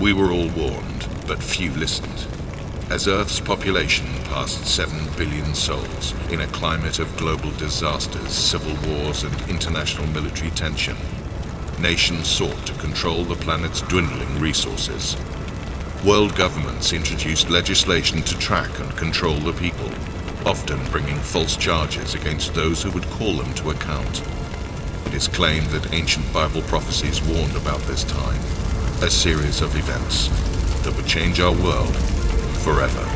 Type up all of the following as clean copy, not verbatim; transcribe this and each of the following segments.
We were all warned, but few listened. As Earth's population passed 7 billion souls in a climate of global disasters, civil wars, and international military tension, nations sought to control the planet's dwindling resources. World governments introduced legislation to track and control the people, often bringing false charges against those who would call them to account. It is claimed that ancient Bible prophecies warned about this time, a series of events that would change our world forever.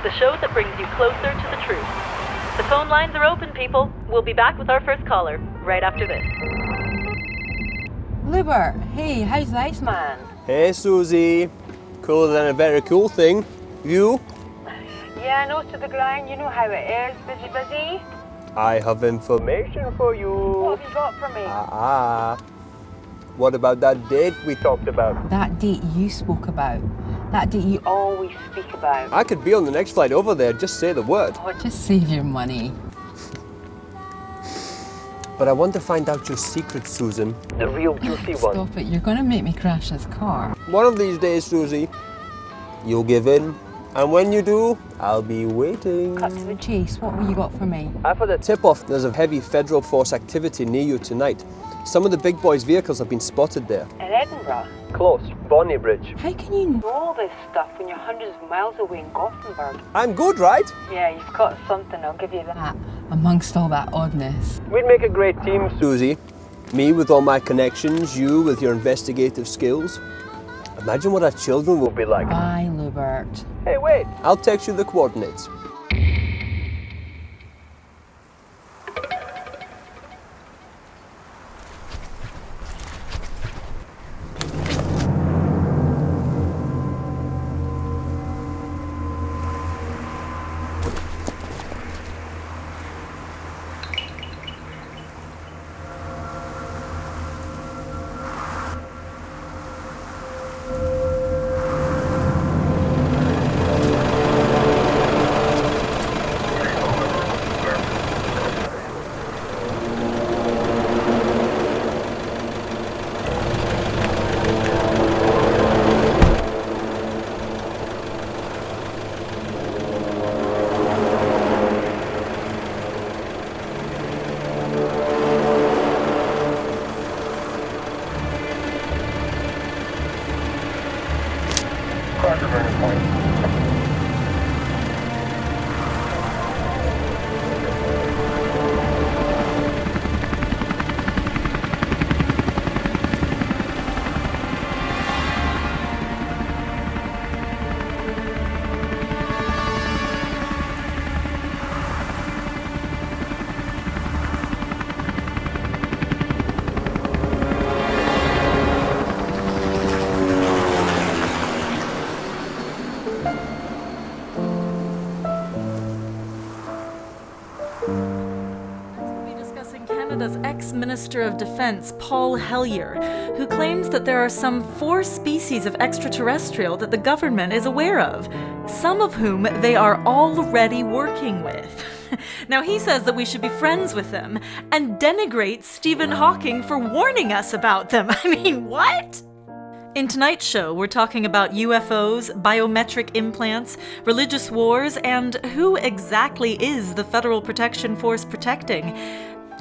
The show that brings you closer to the truth. The phone lines are open, people. We'll be back with our first caller right after this. Neighbour, hey, how's the Iceman? Hey, Susie. Cooler than a very cool thing. You? Yeah, nose to the ground, you know how it is. Busy. I have information for you. What have you got for me? What about that date we talked about? That date you spoke about. That date you always speak about. I could be on the next flight over there, just say the word. Oh, just save your money. But I want to find out your secret, Susan. The real juicy one. Stop it, you're gonna make me crash this car. One of these days, Susie, you'll give in. And when you do, I'll be waiting. Cut to the chase, what have you got for me? I've had a tip-off. There's a heavy federal force activity near you tonight. Some of the big boys' vehicles have been spotted there. In Edinburgh? Close, Bonnie Bridge. How can you know all this stuff when you're hundreds of miles away in Gothenburg? I'm good, right? Yeah, you've got something, I'll give you that. Amongst all that oddness. We'd make a great team, Susie. Me with all my connections, you with your investigative skills. Imagine what our children will be like. Bye, Lubert. Hey, wait. I'll text you the coordinates. Canada's ex-Minister of Defence, Paul Hellyer, who claims that there are some 4 species of extraterrestrial that the government is aware of, some of whom they are already working with. Now he says that we should be friends with them, and denigrates Stephen Hawking for warning us about them. I mean, what? In tonight's show, we're talking about UFOs, biometric implants, religious wars, and who exactly is the Federal Protection Force protecting.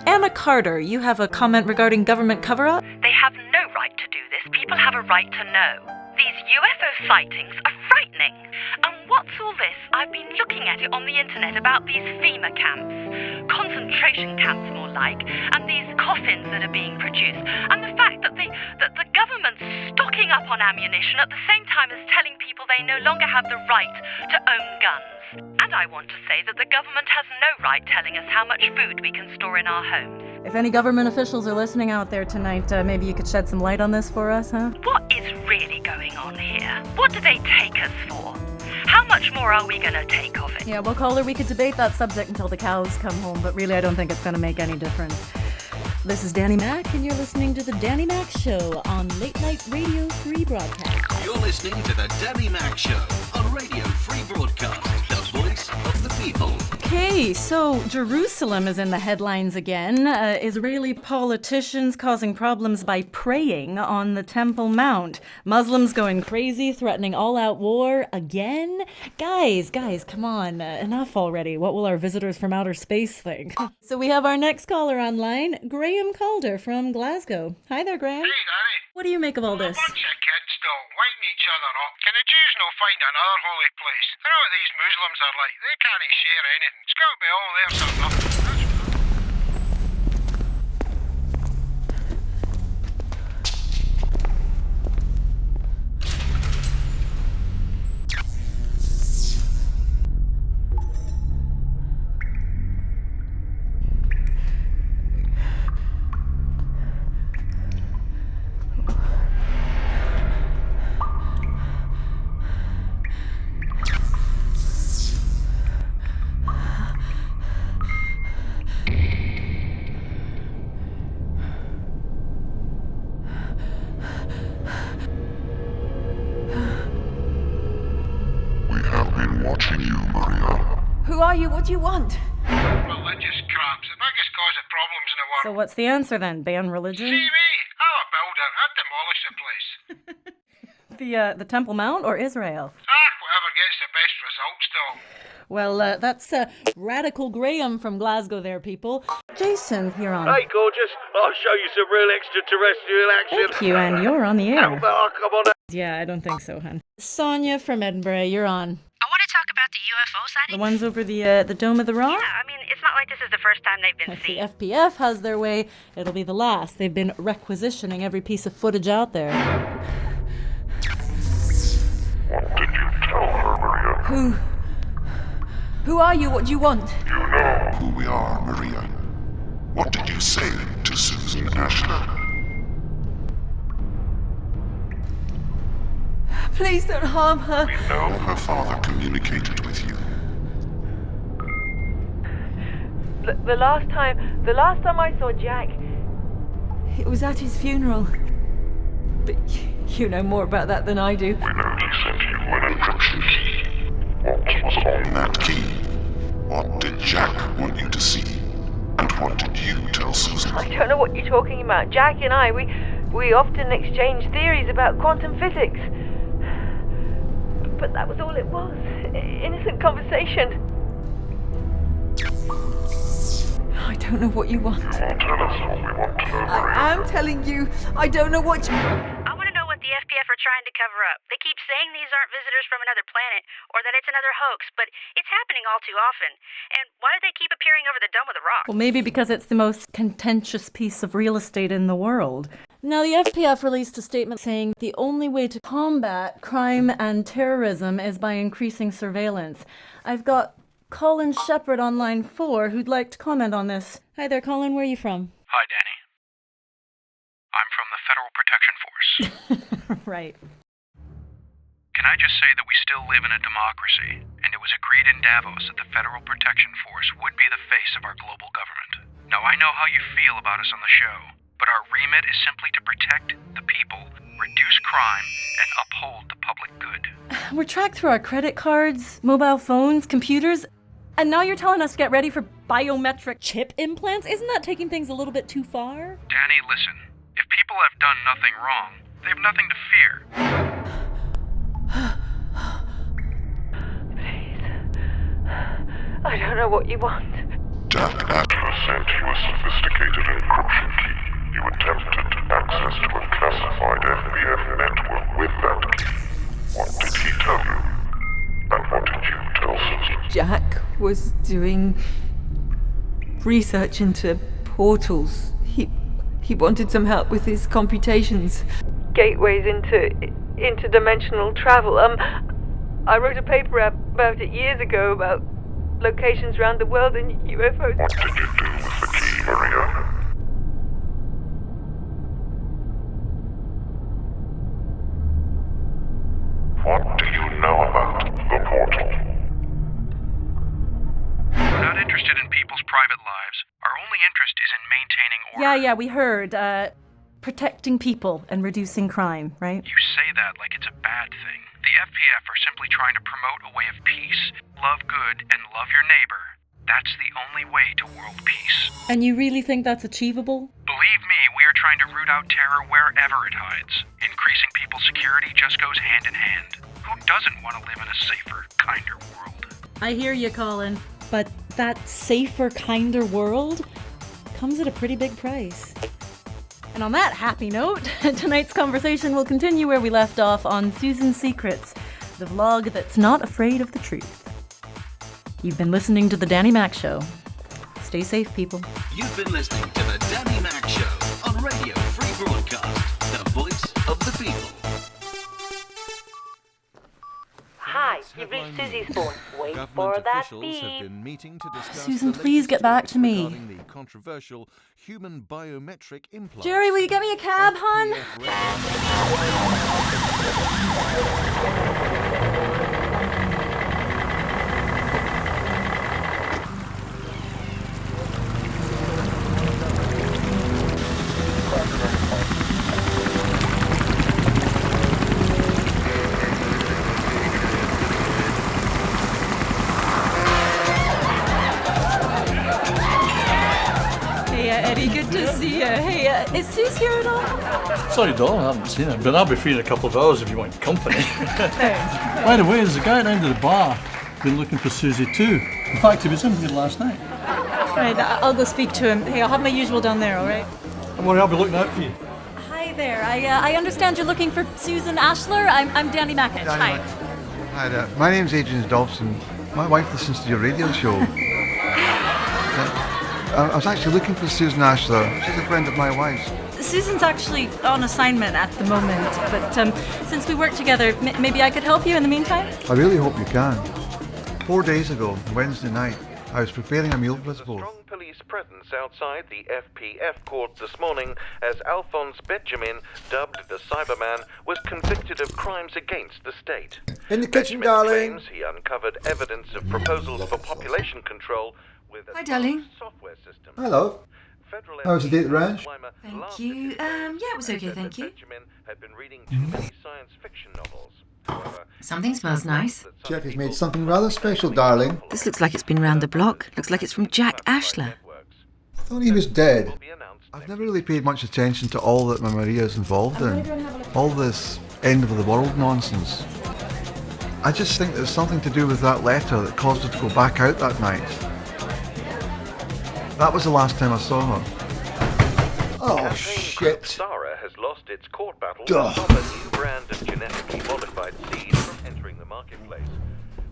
Anna Carter, you have a comment regarding government cover-up? They have no right to do this. People have a right to know. These UFO sightings are frightening. frightening. And what's all this? I've been looking at it on the internet about these FEMA camps, concentration camps more like, and these coffins that are being produced, and the fact that the government's stocking up on ammunition at the same time as telling people they no longer have the right to own guns. And I want to say that the government has no right telling us how much food we can store in our homes. If any government officials are listening out there tonight, maybe you could shed some light on this for us, huh? What is really going on here? What do they take us for? How much more are we going to take of it? Yeah, well, caller, we could debate that subject until the cows come home, but really I don't think it's going to make any difference. This is Danny Mac, and you're listening to The Danny Mac Show on Late Night Radio Free Broadcast. You're listening to The Danny Mac Show on Radio Free Broadcast, the voice of the people. Okay, so Jerusalem is in the headlines again. Israeli politicians causing problems by praying on the Temple Mount. Muslims going crazy, threatening all-out war again. Guys, come on, enough already. What will our visitors from outer space think? So we have our next caller online, Graham Calder from Glasgow. Hi there, Graham. Hey, Danny. What do you make of all this? A bunch of kids still winding each other up. Can the Jews no find another holy place? I know what these Muslims are like. They can't share anything. It's got to be all theirs or nothing. Watching you, Maria. Who are you? What do you want? Religious crap's the biggest cause of problems in the world. So what's the answer then? Ban religion? See me? I'm a builder. I'd demolish the place. The Temple Mount or Israel? Whatever gets the best results, though. Well, that's Radical Graham from Glasgow there, people. Jason, you're on. Hey, gorgeous. I'll show you some real extraterrestrial action. Thank you, and you're on the air. Oh, come on. Yeah, I don't think so, hun. Sonia from Edinburgh, you're on. I want to talk about the UFO sightings. The ones over the Dome of the Rock? Yeah, I mean, it's not like this is the first time they've been If seen. the FPF has their way, it'll be the last. They've been requisitioning every piece of footage out there. What did you tell her, Maria? Who are you? What do you want? You know who we are, Maria. What did you say to Susan Ashler? Please don't harm her. We know her father communicated with you. The last time I saw Jack, it was at his funeral. But you know more about that than I do. We know he sent you an encryption key. What was on that key? What did Jack want you to see? And what did you tell Susan? I don't know what you're talking about. Jack and I, we often exchange theories about quantum physics. But that was all it was. Innocent conversation. I don't know what you want. You won't tell us what we want to know, Maria. I'm telling you, I don't know what you... I want to know what the FPF are trying to cover up. They keep saying these aren't visitors from another planet, or that it's another hoax, but it's happening all too often. And why do they keep appearing over the Dome of the Rock? Well, maybe because it's the most contentious piece of real estate in the world. Now, the FPF released a statement saying the only way to combat crime and terrorism is by increasing surveillance. I've got Colin Shepherd on line 4 who'd like to comment on this. Hi there, Colin. Where are you from? Hi, Danny. I'm from the Federal Protection Force. Right. Can I just say that we still live in a democracy, and it was agreed in Davos that the Federal Protection Force would be the face of our global government. Now, I know how you feel about us on the show, but our remit is simply to protect the people, reduce crime, and uphold the public good. We're tracked through our credit cards, mobile phones, computers, and now you're telling us to get ready for biometric chip implants? Isn't that taking things a little bit too far? Danny, listen. If people have done nothing wrong, they have nothing to fear. Please. I don't know what you want. Jack Ashler sent you a sophisticated encryption key. You attempted access to a classified FBF network with that key. What did he tell you? was doing research into portals. He wanted some help with his computations. Gateways into interdimensional travel. I wrote a paper about it years ago about locations around the world and UFOs. What did you do with the key, Maria? What do you know about the portal? We're not interested in people's private lives. Our only interest is in maintaining order. Yeah, we heard. Protecting people and reducing crime, right? You say that like it's a bad thing. The FPF are simply trying to promote a way of peace. Love good and love your neighbor. That's the only way to world peace. And you really think that's achievable? Believe me, we are trying to root out terror wherever it hides. Increasing people's security just goes hand in hand. Who doesn't want to live in a safer, kinder world? I hear you, Colin. But that safer, kinder world comes at a pretty big price. And on that happy note, tonight's conversation will continue where we left off on Susan's Secrets, the vlog that's not afraid of the truth. You've been listening to The Danny Mac Show. Stay safe, people. You've been listening to The Danny Mac Show on Radio Free Broadcast, the voice of the people. Hi, you've reached Susie's phone. Wait for that beep. Susan, please get back to me. The controversial human biometric implant. Jerry, will you get me a cab, hon? Eddie, good to see you. Hey, is Suze here at all? Sorry, doll, I haven't seen her, but I'll be free in a couple of hours if you want company. By the way, there's a guy down to the bar been looking for Susie too. In fact, he was in here last night. Right, I'll go speak to him. Hey, I'll have my usual down there, all right? Don't worry, I'll be looking out for you. Hi there. I understand you're looking for Susan Ashler. I'm Danny Mackett. Hi. Hi there. My name's Adrian Dobson. My wife listens to your radio show. I was actually looking for Susan Ashler. She's a friend of my wife's. Susan's actually on assignment at the moment, but since we work together, maybe I could help you in the meantime? I really hope you can. 4 days ago, Wednesday night, I was preparing a meal for us both. Strong police presence outside the FPF court this morning as Alphonse Benjamin, dubbed the Cyberman, was convicted of crimes against the state. In the kitchen, Benjamin darling. claims he uncovered evidence of proposals for population control with a Hi, darling. software system. Hello. How was the day at the ranch? Thank you. Yeah, it was okay, thank you. Benjamin had been reading too many science fiction novels. However, Something smells nice. Jeffy's made something rather special, darling. This looks like it's been round the block. Looks like it's from Jack Ashler. I thought he was dead. I've never really paid much attention to all that my Maria's involved in. All this end of the world nonsense. I just think there's something to do with that letter that caused her to go back out that night. That was the last time I saw her. Oh, shit. Sarah has lost its court battle Duh. to stop a new brand of genetically modified seed from entering the marketplace.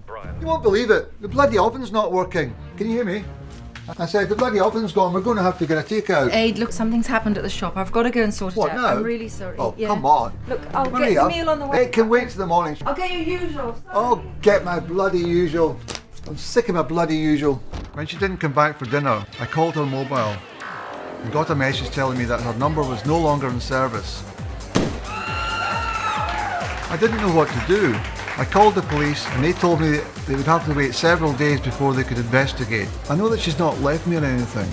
Brian. You won't believe it. The bloody oven's not working. Can you hear me? I said, the bloody oven's gone. We're going to have to get a takeout. Aid, look, something's happened at the shop. I've got to go and sort What, it out. now? I'm really sorry. Oh, Yeah. come on. Look, I'll Maria, get the meal on the way. It can wait till the morning. I'll get your usual. Oh, get my bloody usual. I'm sick of my bloody usual. When she didn't come back for dinner, I called her mobile and got a message telling me that her number was no longer in service. I didn't know what to do. I called the police and they told me that they would have to wait several days before they could investigate. I know that she's not left me or anything.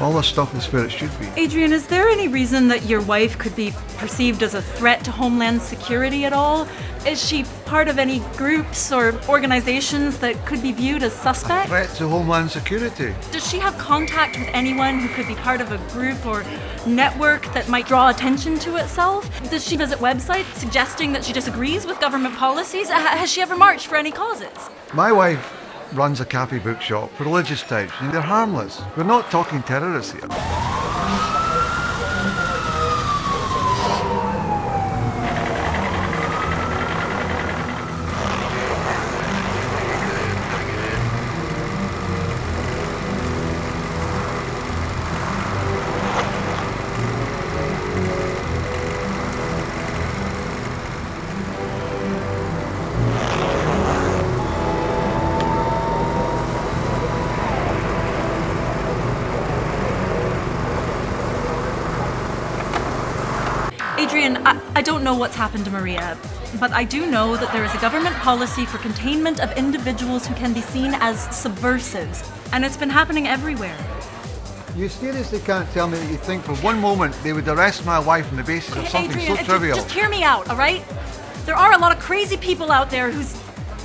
All this stuff is where it should be. Adrian, is there any reason that your wife could be perceived as a threat to Homeland Security at all? Is she part of any groups or organizations that could be viewed as suspect? Threat to Homeland Security. Does she have contact with anyone who could be part of a group or network that might draw attention to itself? Does she visit websites suggesting that she disagrees with government policies? Has she ever marched for any causes? My wife runs a cafe bookshop for religious types, and they're harmless. We're not talking terrorists here. Adrian, I don't know what's happened to Maria, but I do know that there is a government policy for containment of individuals who can be seen as subversives, and it's been happening everywhere. You seriously can't tell me that you think for one moment they would arrest my wife on the basis of something Adrian, so trivial? Just hear me out, all right? There are a lot of crazy people out there who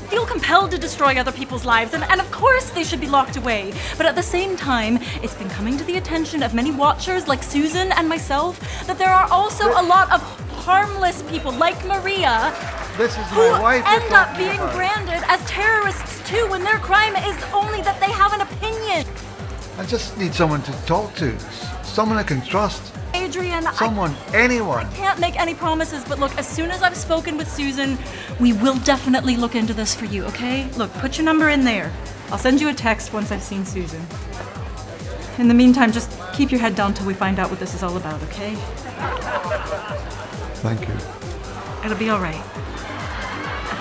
feel compelled to destroy other people's lives, and of course they should be locked away. But at the same time, it's been coming to the attention of many watchers like Susan and myself that there are also a lot of harmless people like Maria who end up being branded as terrorists too when their crime is only that they have an opinion. I just need someone to talk to. Someone I can trust. Adrian, anyone. I can't make any promises, but look, as soon as I've spoken with Susan, we will definitely look into this for you, okay? Look, put your number in there. I'll send you a text once I've seen Susan. In the meantime, just keep your head down till we find out what this is all about, okay? Thank you. It'll be all right. I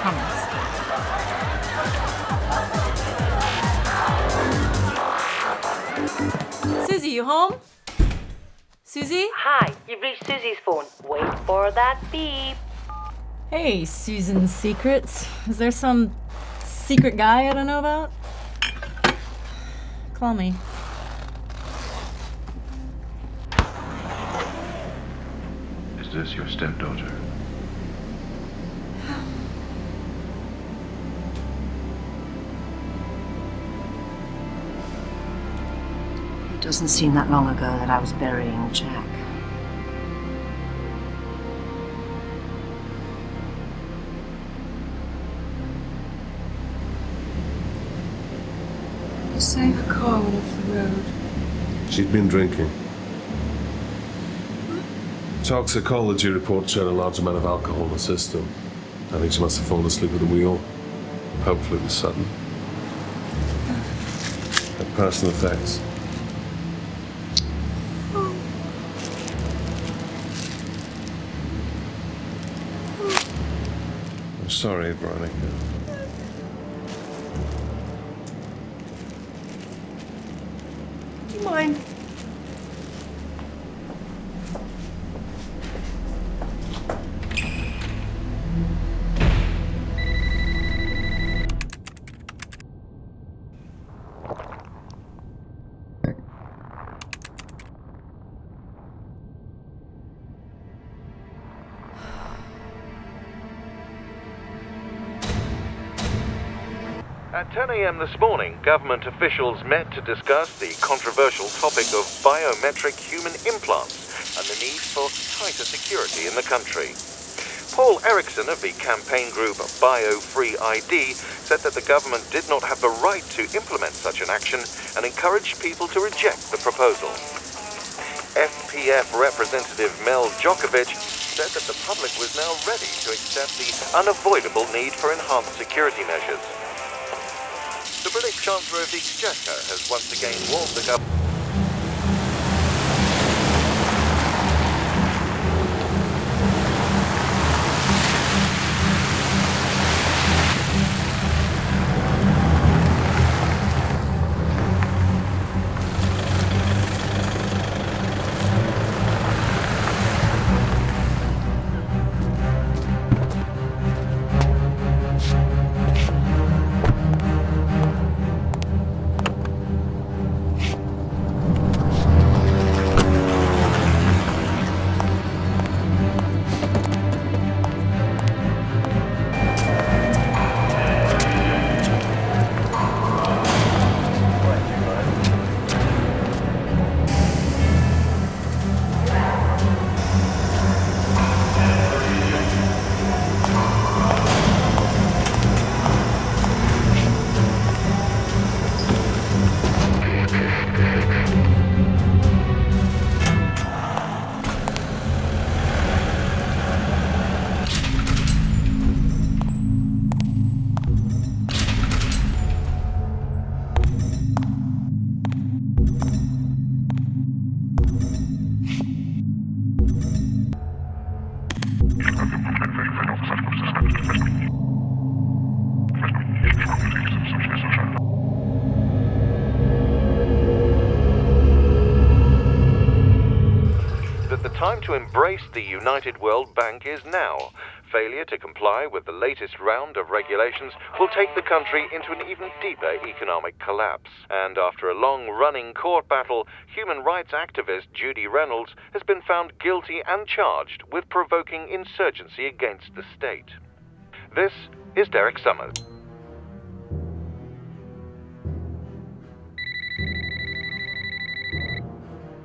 promise. Susie, you home? Susie? Hi, you've reached Susie's phone. Wait for that beep. Hey, Susan's secrets. Is there some secret guy I don't know about? Call me. Is this your stepdaughter? It doesn't seem that long ago that I was burying Jack. You say her car went off the road. She'd been drinking. Toxicology report showed a large amount of alcohol in the system. I think she must have fallen asleep at the wheel. Hopefully it was sudden. Had personal effects. I'm sorry, Veronica. Do you mind? At 10 a.m. this morning, government officials met to discuss the controversial topic of biometric human implants and the need for tighter security in the country. Paul Erickson of the campaign group Bio-Free ID said that the government did not have the right to implement such an action and encouraged people to reject the proposal. FPF representative Mel Djokovic said that the public was now ready to accept the unavoidable need for enhanced security measures. The British Chancellor of the Exchequer has once again warned the government. time to embrace the United World Bank is now. Failure to comply with the latest round of regulations will take the country into an even deeper economic collapse. And after a long-running court battle, human rights activist Judy Reynolds has been found guilty and charged with provoking insurgency against the state. This is Derek Summers.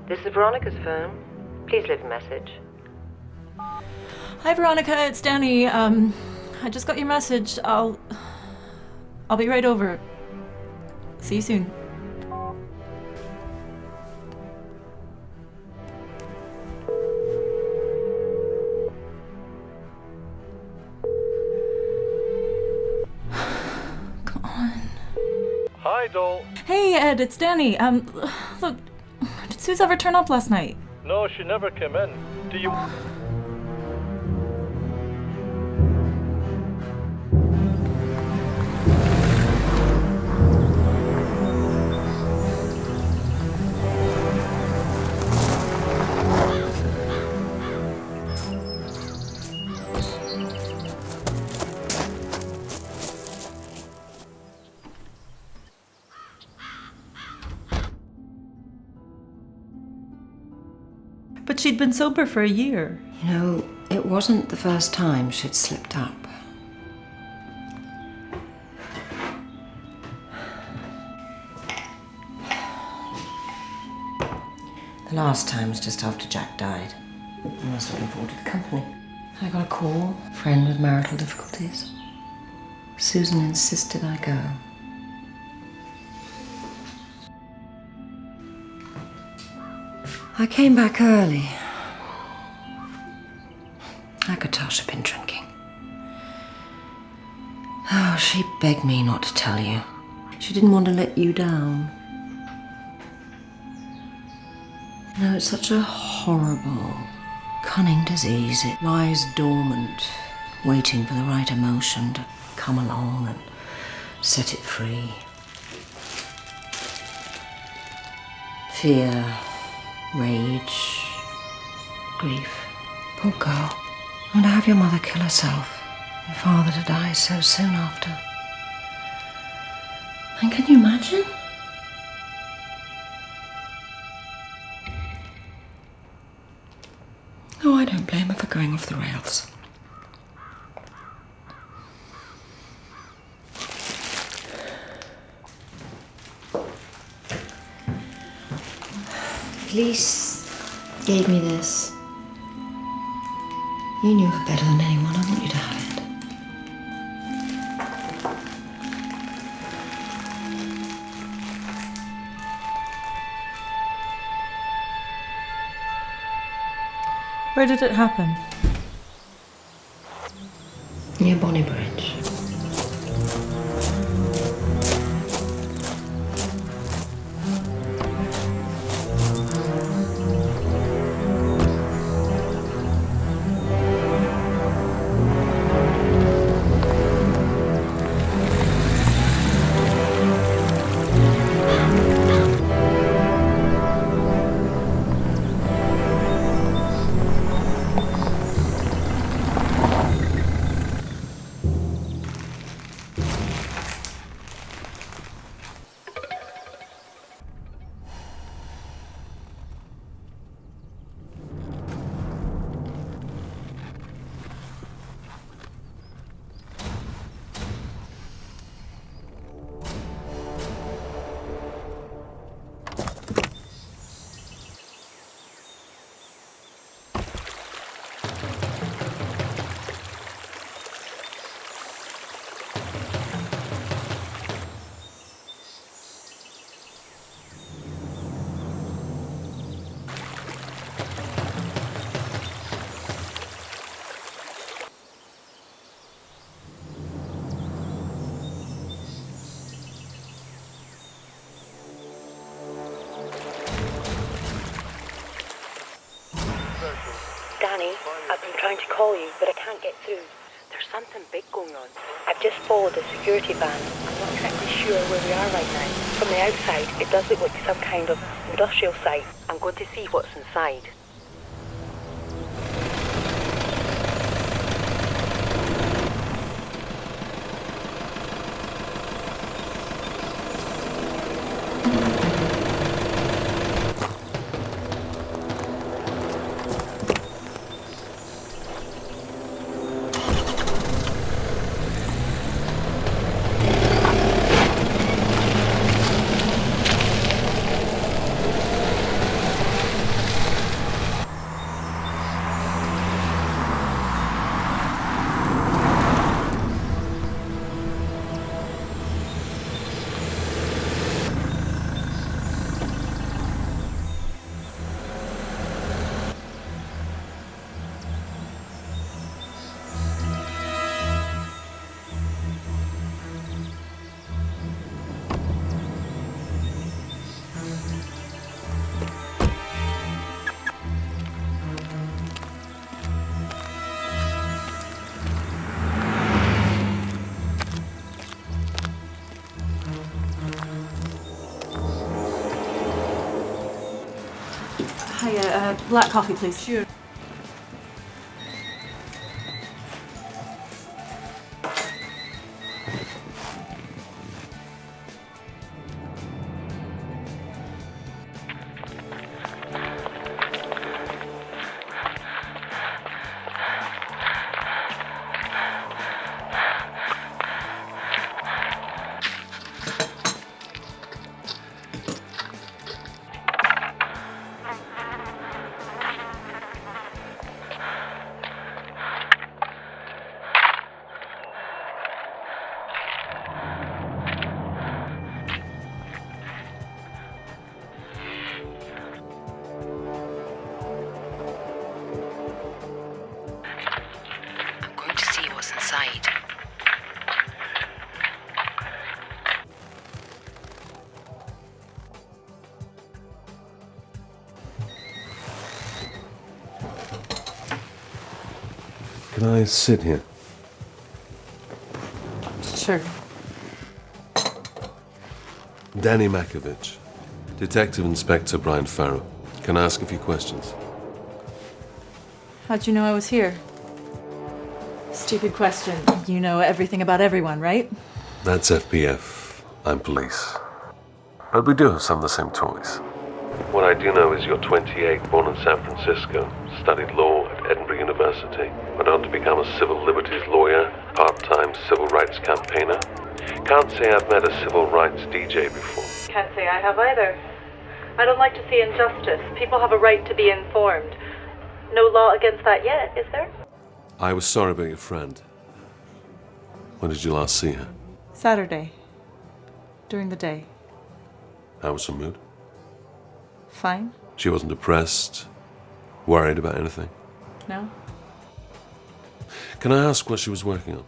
This is Veronica's phone. Please leave a message. Hi Veronica, it's Danny. I just got your message. I'll be right over. See you soon. Come on. Hi, doll. Hey Ed, it's Danny. Look, did Suze ever turn up last night? No, she never came in. Do you... But she'd been sober for a year. You know, it wasn't the first time she'd slipped up. The last time was just after Jack died. I was looking forward to the company. I got a call, a friend with marital difficulties. Susan insisted I go. I came back early. I could tell she'd been drinking. Oh, she begged me not to tell you. She didn't want to let you down. No, it's such a horrible, cunning disease. It lies dormant, waiting for the right emotion to come along and set it free. Fear, rage, grief. Poor girl. And to have your mother kill herself, your father to die so soon after. And can you imagine? Oh, I don't blame her for going off the rails. Police gave me this. You knew her better than anyone. I want you to have it. Where did it happen? Near Bonnie Bridge. Danny, I've been trying to call you, but I can't get through. There's something big going on. I've just followed a security van. I'm not exactly sure where we are right now. From the outside, it does look like some kind of industrial site. I'm going to see what's inside. Hiya, black coffee, please. Sure. Can I sit here? Sure. Danny Makovich, Detective Inspector Brian Farrow. Can I ask a few questions? How'd you know I was here? Stupid question. You know everything about everyone, right? That's FPF. I'm police. But we do have some of the same toys. What I do know is you're 28, born in San Francisco, studied law at Edinburgh University, went on to become a civil liberties lawyer, part-time civil rights campaigner. Can't say I've met a civil rights DJ before. Can't say I have either. I don't like to see injustice. People have a right to be informed. No law against that yet, is there? I was sorry about your friend. When did you last see her? Saturday. During the day. How was her mood? Fine. She wasn't depressed, worried about anything? No? Can I ask what she was working on?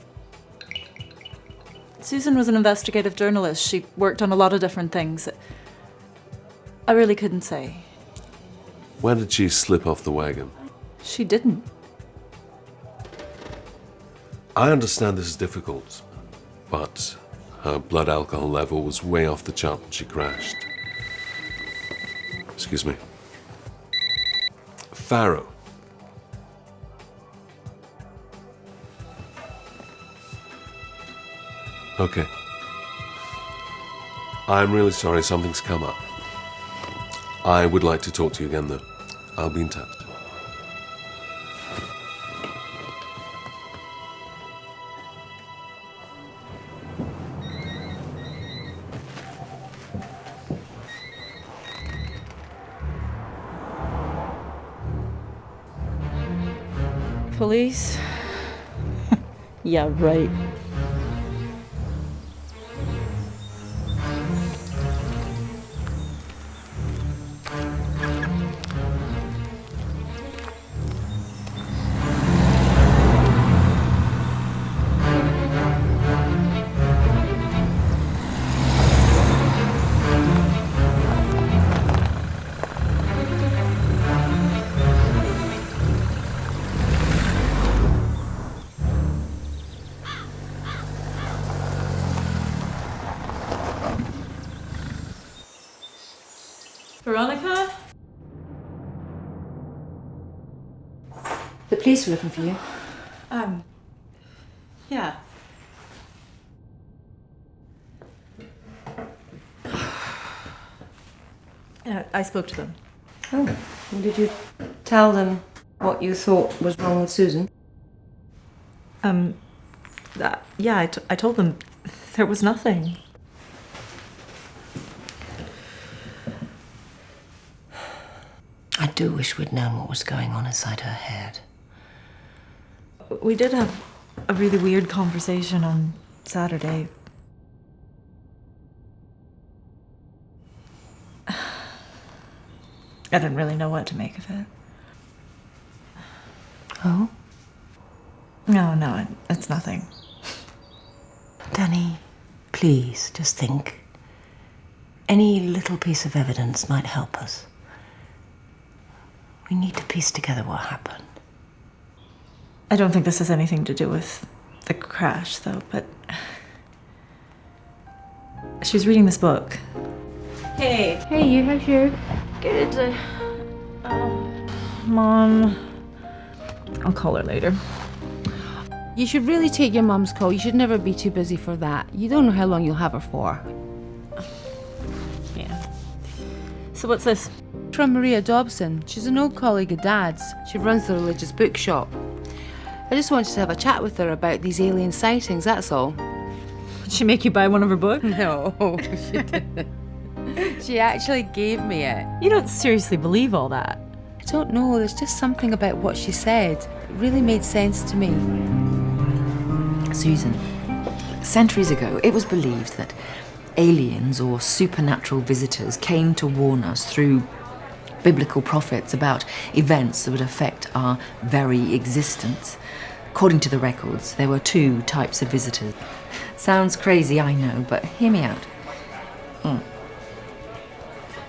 Susan was an investigative journalist. She worked on a lot of different things. I really couldn't say. When did she slip off the wagon? She didn't. I understand this is difficult, but her blood alcohol level was way off the chart when she crashed. Excuse me. Farrow. Okay. I'm really sorry something's come up. I would like to talk to you again, though. I'll be in touch. Police? Yeah, right. Veronica? The police were looking for you. Yeah. I spoke to them. Oh. And did you tell them what you thought was wrong with Susan? Yeah, I told them there was nothing. I do wish we'd known what was going on inside her head. We did have a really weird conversation on Saturday. I didn't really know what to make of it. Oh? No, it's nothing. Danny, please, just think. Any little piece of evidence might help us. We need to piece together what happened. I don't think this has anything to do with the crash, though, but... She was reading this book. Hey. Hey, you, how's you? Good. Mom. I'll call her later. You should really take your mum's call. You should never be too busy for that. You don't know how long you'll have her for. Yeah. So what's this? From Maria Dobson. She's an old colleague of Dad's. She runs the religious bookshop. I just wanted to have a chat with her about these alien sightings, that's all. Did she make you buy one of her books? No, she didn't. She actually gave me it. You don't seriously believe all that? I don't know, there's just something about what she said. It really made sense to me. Susan, centuries ago, it was believed that aliens or supernatural visitors came to warn us through biblical prophets about events that would affect our very existence. According to the records, there were 2 types of visitors. Sounds crazy, I know, but hear me out.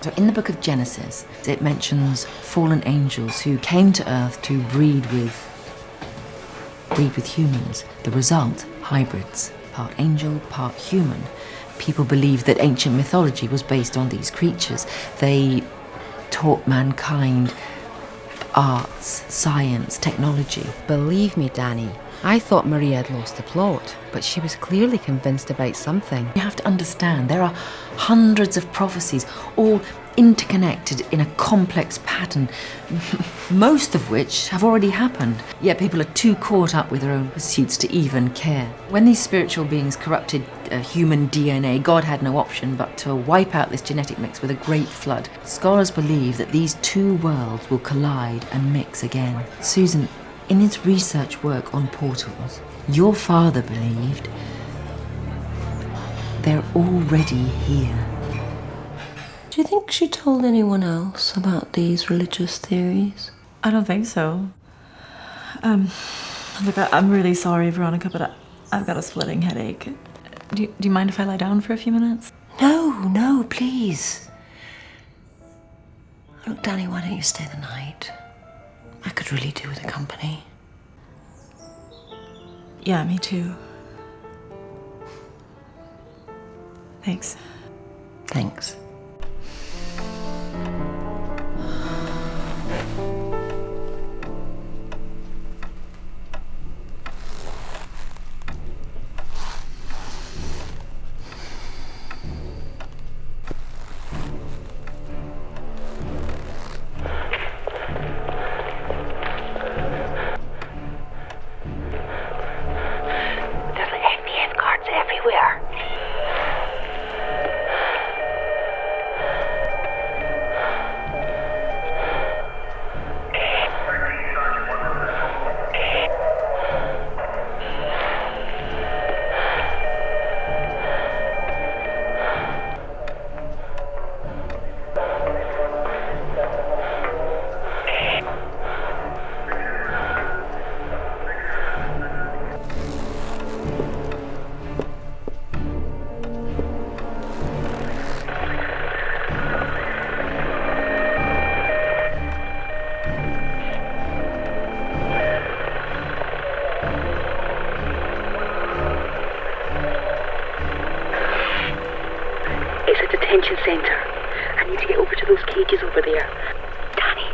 So in the book of Genesis, it mentions fallen angels who came to Earth to breed with humans. The result, hybrids, part angel, part human. People believed that ancient mythology was based on these creatures. They taught mankind arts, science, technology. Believe me, Danny, I thought Maria had lost the plot, but she was clearly convinced about something. You have to understand, there are hundreds of prophecies, all interconnected in a complex pattern, most of which have already happened. Yet people are too caught up with their own pursuits to even care. When these spiritual beings corrupted human DNA, God had no option but to wipe out this genetic mix with a great flood. Scholars believe that these 2 worlds will collide and mix again. Susan, in his research work on portals, your father believed they're already here. Do you think she told anyone else about these religious theories? I don't think so. Look, I'm really sorry, Veronica, but I've got a splitting headache. Do you mind if I lie down for a few minutes? No, please. Look, Danny, why don't you stay the night? I could really do with the company. Yeah, me too. Thanks. Thanks. Detention centre. I need to get over to those cages over there. Danny,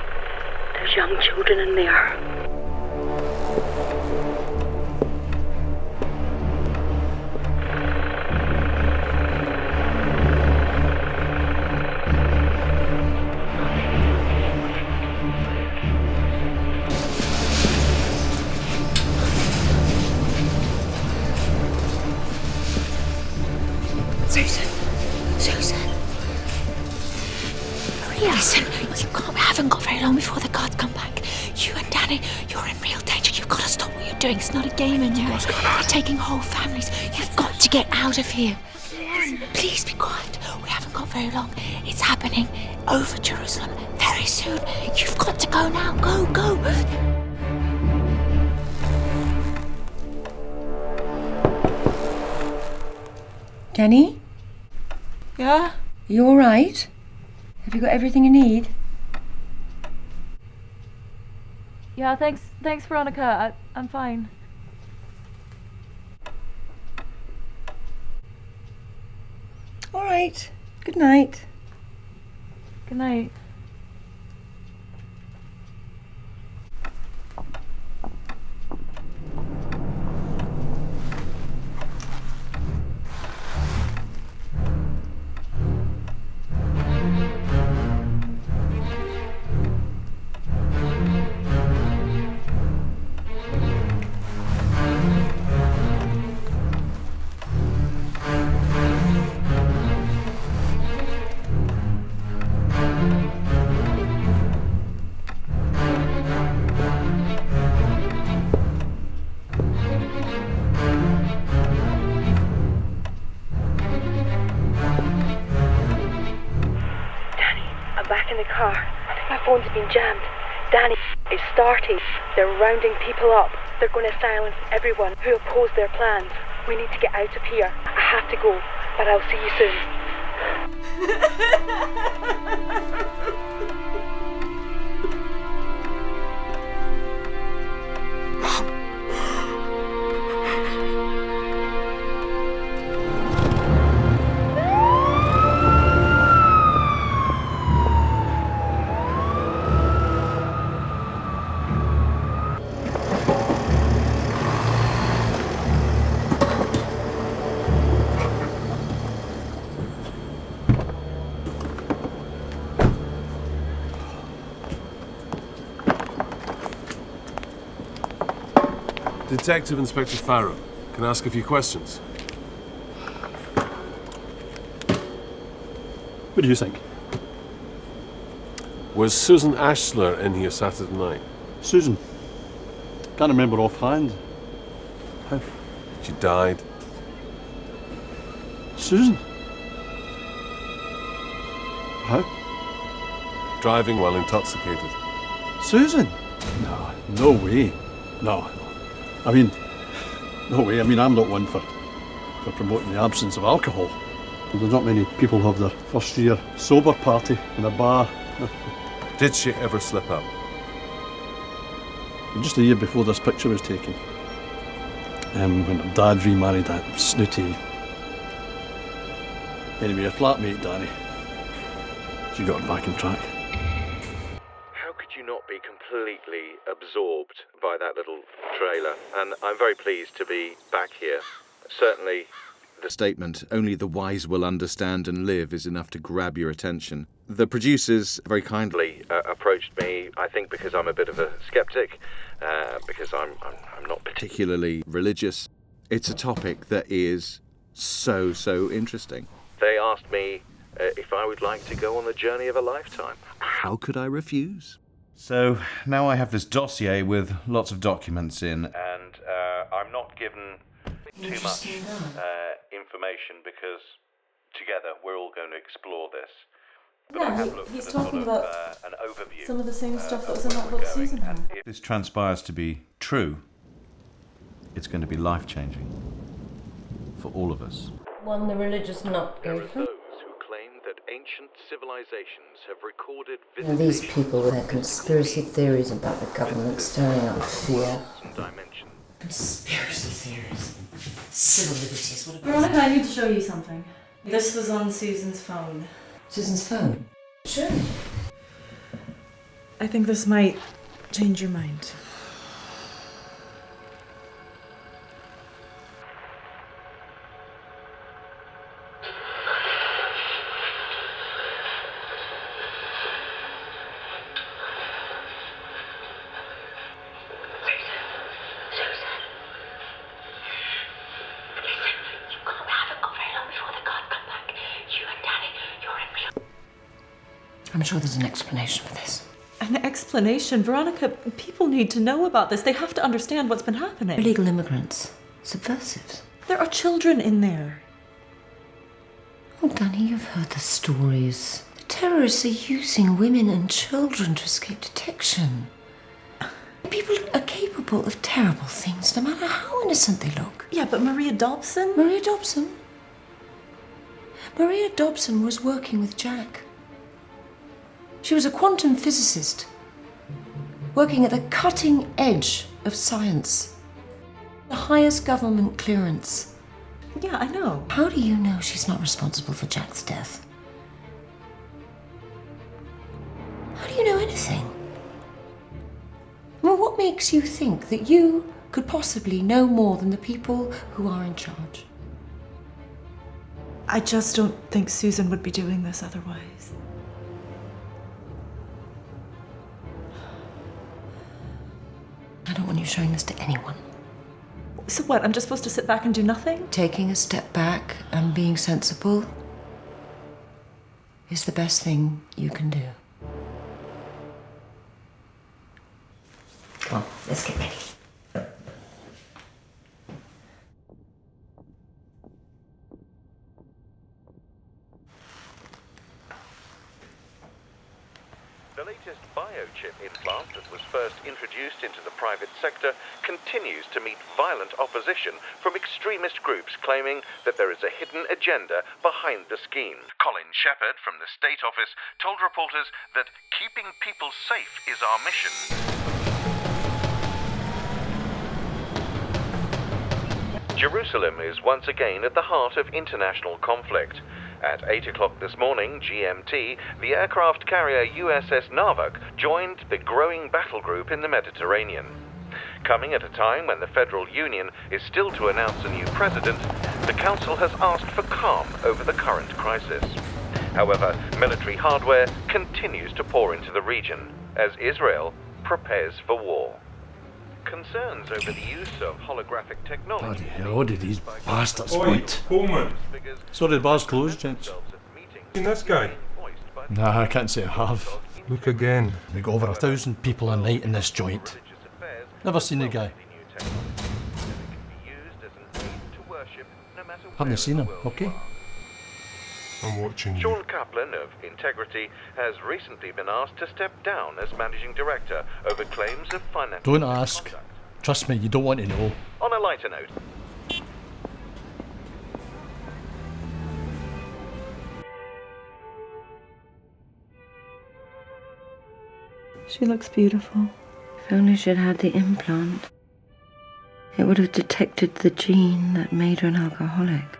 there's young children in there. Susan. Maria. Listen, we haven't got very long before the guards come back. You and Danny, you're in real danger. You've got to stop what you're doing. It's not a game anymore. What's going on? They're taking whole families. You've got to get out of here. Listen, please be quiet. We haven't got very long. It's happening over Jerusalem very soon. You've got to go now. Go. Danny? Yeah? Are you all right? Have you got everything you need? Yeah, thanks, Veronica. I'm fine. All right. Good night. Good night. in the car. My phone's been jammed. Danny, it's started. They're rounding people up. They're going to silence everyone who oppose their plans. We need to get out of here. I have to go, but I'll see you soon. Detective Inspector Farrow. Can I ask a few questions? What do you think? Was Susan Ashler in here Saturday night? Susan? Can't remember offhand. How? She died. Susan? How? Driving while intoxicated. Susan? No way. No. I mean, no way. I mean, I'm not one for promoting the absence of alcohol. There's not many people who have their first year sober party in a bar. Did she ever slip up? Just a year before this picture was taken, when her dad remarried that snooty... Anyway, her flatmate, Danny, she got her back on track. How could you not be completely absorbed by that little trailer? And I'm very pleased to be back here. Certainly, the statement, "Only the wise will understand and live," is enough to grab your attention. The producers very kindly approached me, I think because I'm a bit of a skeptic, because I'm not particularly religious. It's a topic that is so interesting. They asked me if I would like to go on the journey of a lifetime. How could I refuse? So now I have this dossier with lots of documents in. And I'm not given too much information because together we're all going to explore this. But I have looked he's at talking sort of, about an overview. some of the same stuff that was in that book Susan had. If this transpires to be true, it's going to be life-changing for all of us. One the religious nut There are gave her. those who claim that ancient civilizations have recorded And these people with their conspiracy theories about the government stirring up fear. Conspiracy theories. Civil liberties. What about Veronica, I need to show you something. This was on Susan's phone. Susan's phone? Sure. I think this might change your mind. I'm sure there's an explanation for this. An explanation? Veronica, people need to know about this. They have to understand what's been happening. Illegal immigrants. Subversives. There are children in there. Oh, Danny, you've heard the stories. The terrorists are using women and children to escape detection. People are capable of terrible things, no matter how innocent they look. Yeah, but Maria Dobson? Maria Dobson? Maria Dobson was working with Jack. She was a quantum physicist, working at the cutting edge of science. The highest government clearance. Yeah, I know. How do you know she's not responsible for Jack's death? How do you know anything? Well, what makes you think that you could possibly know more than the people who are in charge? I just don't think Susan would be doing this otherwise. I don't want you showing this to anyone. So what, I'm just supposed to sit back and do nothing? Taking a step back and being sensible is the best thing you can do. Come on, let's get ready. The latest biochip implant that was first introduced into the private sector continues to meet violent opposition from extremist groups claiming that there is a hidden agenda behind the scheme. Colin Shepherd from the State Office told reporters that keeping people safe is our mission. Jerusalem is once again at the heart of international conflict. At 8 o'clock this morning, GMT, the aircraft carrier USS Narvik joined the growing battle group in the Mediterranean. Coming at a time when the Federal Union is still to announce a new president, the Council has asked for calm over the current crisis. However, military hardware continues to pour into the region as Israel prepares for war. Concerns over the use of holographic technology. Bloody hell, what did these bastards Oi, want? Coleman. Sorry, the bar's closed, gents. Seen this guy? Nah, I can't say I have. Look again. We got over 1,000 people a night in this joint. Never seen the guy. Haven't seen him, okay? I'm watching you. Sean Kaplan of Integrity has recently been asked to step down as managing director over claims of financial Don't ask. Trust me, you don't want to know. On a lighter note, She looks beautiful. If only she'd had the implant, it would have detected the gene that made her an alcoholic.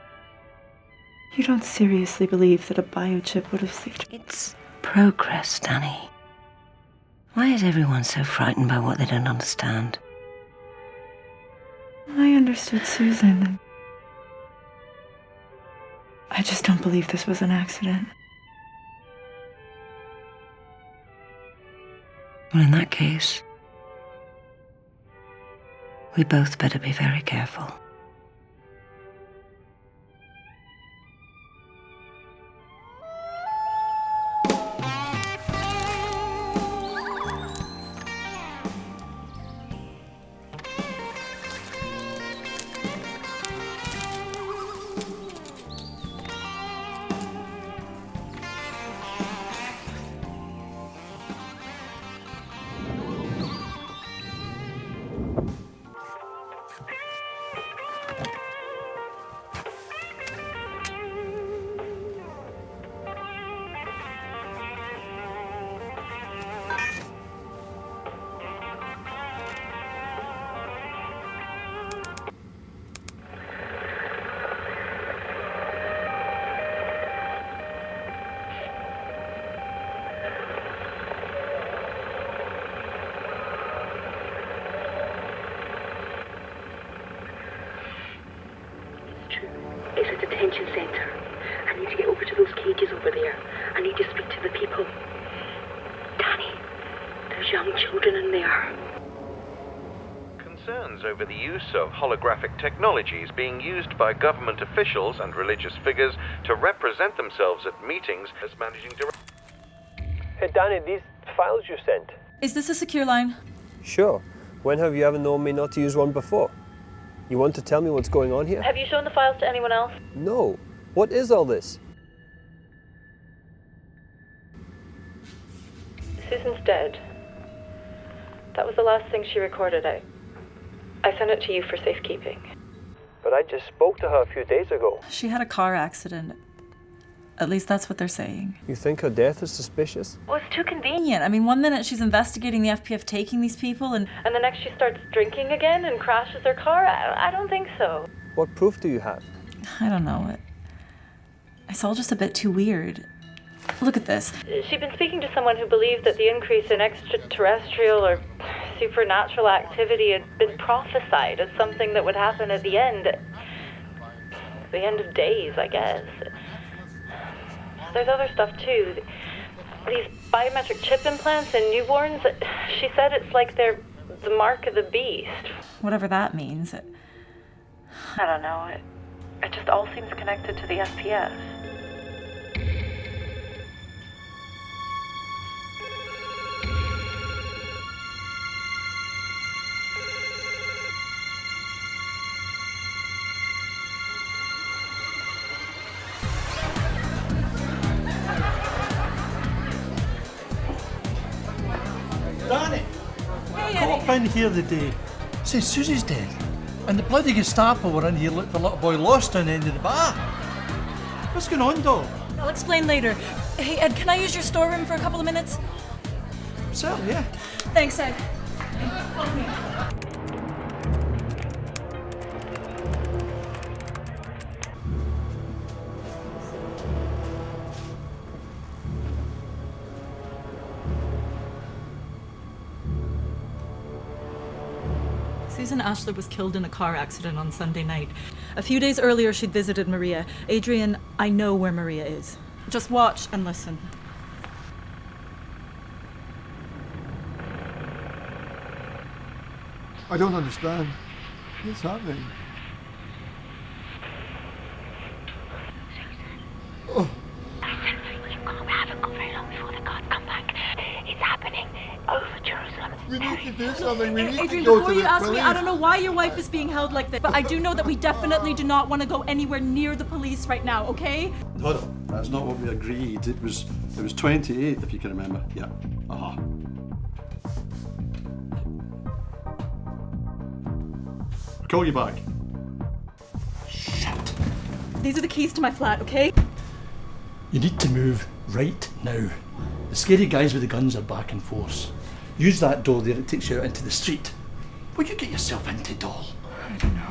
You don't seriously believe that a biochip would have saved her? It's progress, Danny. Why is everyone so frightened by what they don't understand? I understood Susan. I just don't believe this was an accident. Well, in that case, we both better be very careful. It's a detention centre. I need to get over to those cages over there. I need to speak to the people. Danny, there's young children in there. concerns over the use of holographic technologies being used by government officials and religious figures to represent themselves at meetings as managing director. Hey Danny, these files you sent. Is this a secure line? Sure. When have you ever known me not to use one before? You want to tell me what's going on here? Have you shown the files to anyone else? No. What is all this? Susan's dead. That was the last thing she recorded. I sent it to you for safekeeping. But I just spoke to her a few days ago. She had a car accident. At least that's what they're saying. You think her death is suspicious? Well, it's too convenient. I mean, one minute she's investigating the FPF taking these people and the next she starts drinking again and crashes her car? I don't think so. What proof do you have? I don't know. It's all just a bit too weird. Look at this. She'd been speaking to someone who believed that the increase in extraterrestrial or supernatural activity had been prophesied as something that would happen at the end of days, I guess. There's other stuff too. These biometric chip implants in newborns, she said it's like they're the mark of the beast. Whatever that means. I don't know. It just all seems connected to the FPF. in here the day. Says Susie's dead. And the bloody Gestapo were in here looking for little boy lost down the end of the bar. What's going on, doll? I'll explain later. Hey, Ed, can I use your storeroom for a couple of minutes? Certainly, yeah. Thanks, Ed. Follow me. Susan Ashler was killed in a car accident on Sunday night. A few days earlier, she'd visited Maria. Adrian, I know where Maria is. Just watch and listen. I don't understand. What's happening? Oh. We need to do something. We need Adrian, to go before to you the ask police. me, I don't know why your wife is being held like this, but I do know that we definitely do not want to go anywhere near the police right now, okay? No, that's not what we agreed. It was 28, if you can remember. Yeah. Aha. Call you back. Shit. These are the keys to my flat, okay? You need to move right now. The scary guys with the guns are back in force. Use that door there, it takes you out into the street. What you get yourself into, doll? I don't know.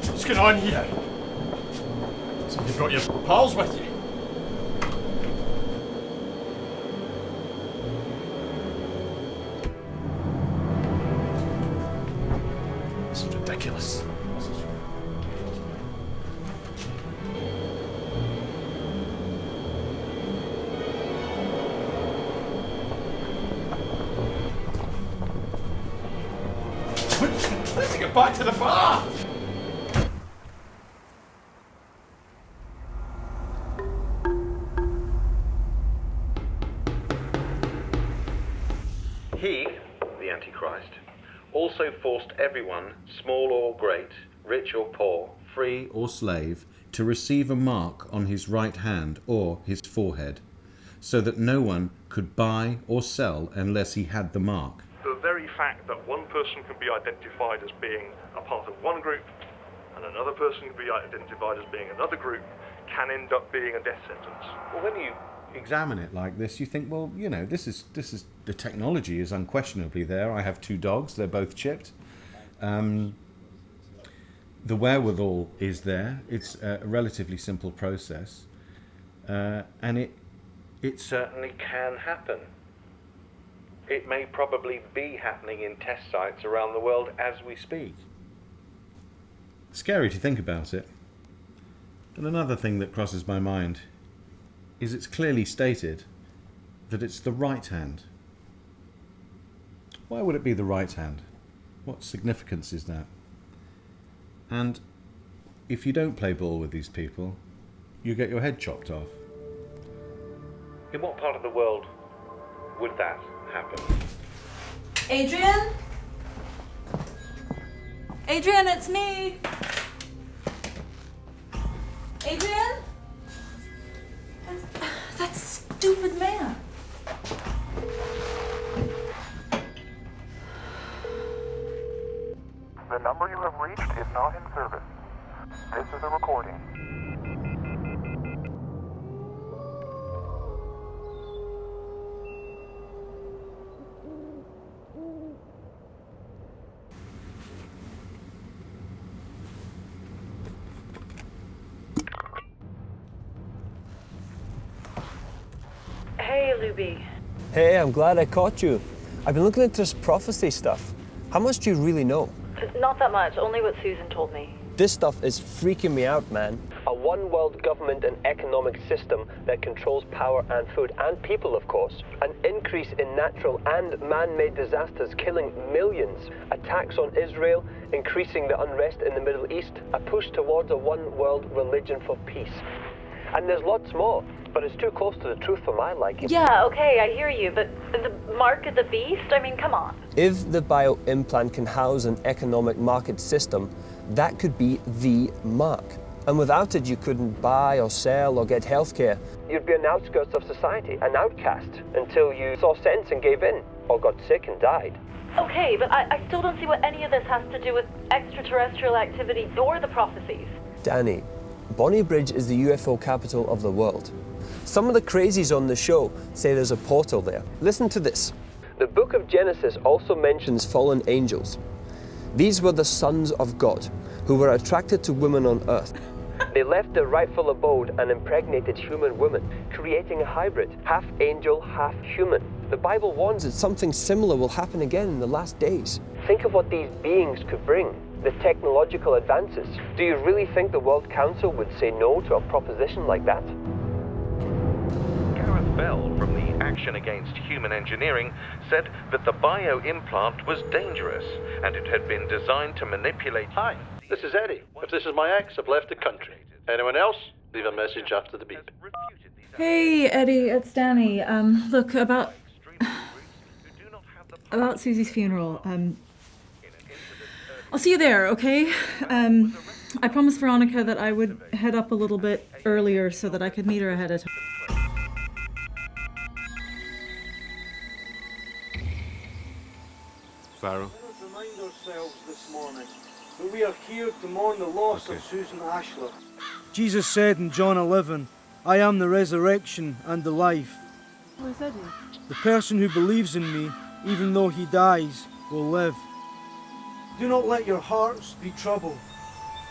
What's going on here? So you brought your pals with you? This is ridiculous. Let's get back to the bar! He, the Antichrist, also forced everyone, small or great, rich or poor, free or slave, to receive a mark on his right hand or his forehead, so that no one could buy or sell unless he had the mark. The very fact that one person can be identified as being a part of one group and another person can be identified as being another group can end up being a death sentence. Well, when you examine it like this, you think, well, you know, this is the technology is unquestionably there. I have 2 dogs; they're both chipped. The wherewithal is there. It's a relatively simple process, and it certainly can happen. It may probably be happening in test sites around the world as we speak. Scary to think about it. And another thing that crosses my mind is it's clearly stated that it's the right hand. Why would it be the right hand? What significance is that? And if you don't play ball with these people, you get your head chopped off. In what part of the world would that happen? Adrian? Adrian, it's me! Adrian? That stupid man. The number you have reached is not in service. This is a recording. Hey, Luby. Hey, I'm glad I caught you. I've been looking into this prophecy stuff. How much do you really know? Not that much, only what Susan told me. This stuff is freaking me out, man. A one-world government and economic system that controls power and food, and people, of course. An increase in natural and man-made disasters killing millions. Attacks on Israel, increasing the unrest in the Middle East. A push towards a one-world religion for peace. And there's lots more, but it's too close to the truth for my liking. Yeah, okay, I hear you, but the mark of the beast? I mean, come on. If the bio-implant can house an economic market system, that could be the mark. And without it, you couldn't buy or sell or get healthcare. You'd be on the outskirts of society, an outcast, until you saw sense and gave in, or got sick and died. Okay, but I still don't see what any of this has to do with extraterrestrial activity or the prophecies. Danny, Bonnie Bridge is the UFO capital of the world. Some of the crazies on the show say there's a portal there. Listen to this. The book of Genesis also mentions fallen angels. These were the sons of God, who were attracted to women on earth. They left their rightful abode and impregnated human women, creating a hybrid, half angel, half human. The Bible warns that something similar will happen again in the last days. Think of what these beings could bring, the technological advances. Do you really think the World Council would say no to a proposition like that? Bell from the Action Against Human Engineering said that the bio-implant was dangerous and it had been designed to manipulate... Hi, this is Eddie. If this is my ex, I've left the country. Anyone else? Leave a message after the beep. Hey, Eddie, it's Danny. Look, about Susie's funeral. I'll see you there, okay? I promised Veronica that I would head up a little bit earlier so that I could meet her ahead of time. Farrow? Let us remind ourselves this morning that we are here to mourn the loss of Susan Ashler. Jesus said in John 11, I am the resurrection and the life. Where's Eddie? The person who believes in me, even though he dies, will live. Do not let your hearts be troubled.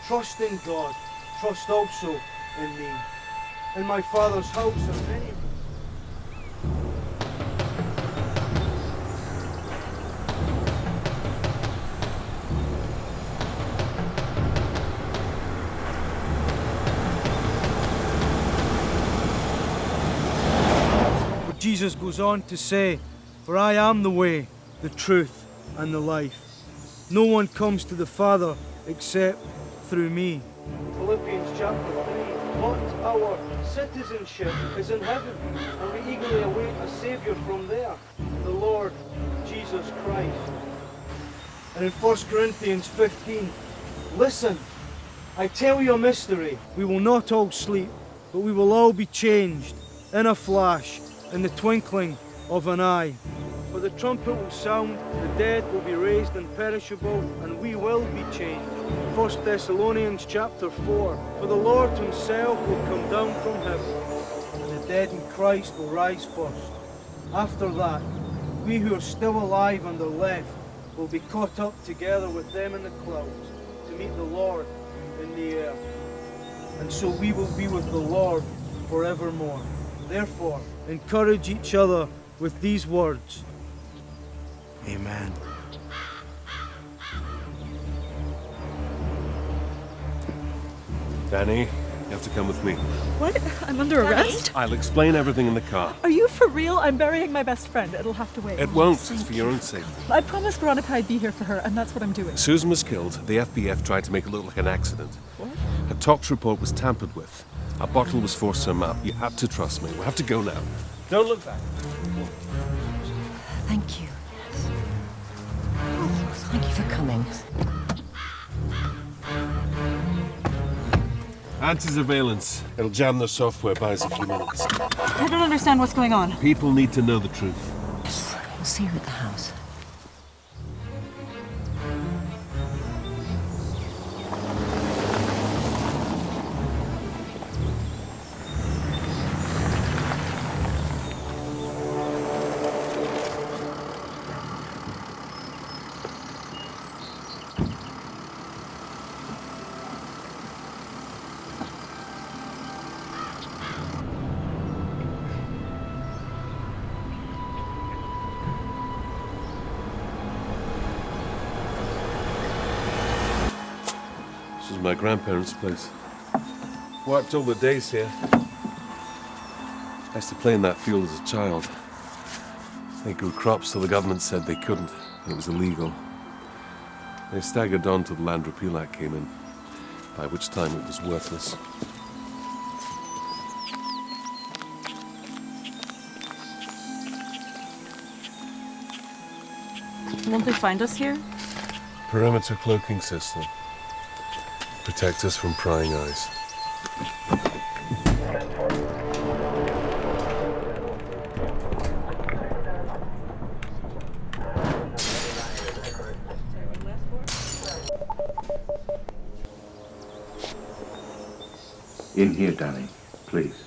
Trust in God. Trust also in me. In my Father's house are many... Jesus goes on to say, for I am the way, the truth, and the life. No one comes to the Father except through me. Philippians chapter 3, but our citizenship is in heaven, and we eagerly await a Saviour from there, the Lord Jesus Christ. And in 1 Corinthians 15, listen, I tell you a mystery. We will not all sleep, but we will all be changed in a flash, in the twinkling of an eye. For the trumpet will sound, the dead will be raised imperishable, and we will be changed. 1 Thessalonians chapter 4, for the Lord himself will come down from heaven, and the dead in Christ will rise first. After that, we who are still alive and are left will be caught up together with them in the clouds to meet the Lord in the air. And so we will be with the Lord forevermore. Therefore, encourage each other with these words. Amen. Danny, you have to come with me. What? I'm under arrest? I'll explain everything in the car. Are you for real? I'm burying my best friend. It'll have to wait. It won't. It's for your own safety. I promised Veronica I'd be here for her, and that's what I'm doing. Susan was killed. The FBF tried to make it look like an accident. What? Her tox report was tampered with. A bottle was forced to her mouth. You have to trust me. We have to go now. Don't look back. Thank you. Oh, thank you for coming. Anti-surveillance. It'll jam their software, buys a few minutes. I don't understand what's going on. People need to know the truth. I'll see you at the house. my grandparents' place. Wiped all the days here. I used to play in that field as a child. They grew crops till the government said they couldn't, and it was illegal. They staggered on till the Land Repeal Act came in, by which time it was worthless. Won't they find us here? Perimeter cloaking system. Protect us from prying eyes. In here, Danny, please.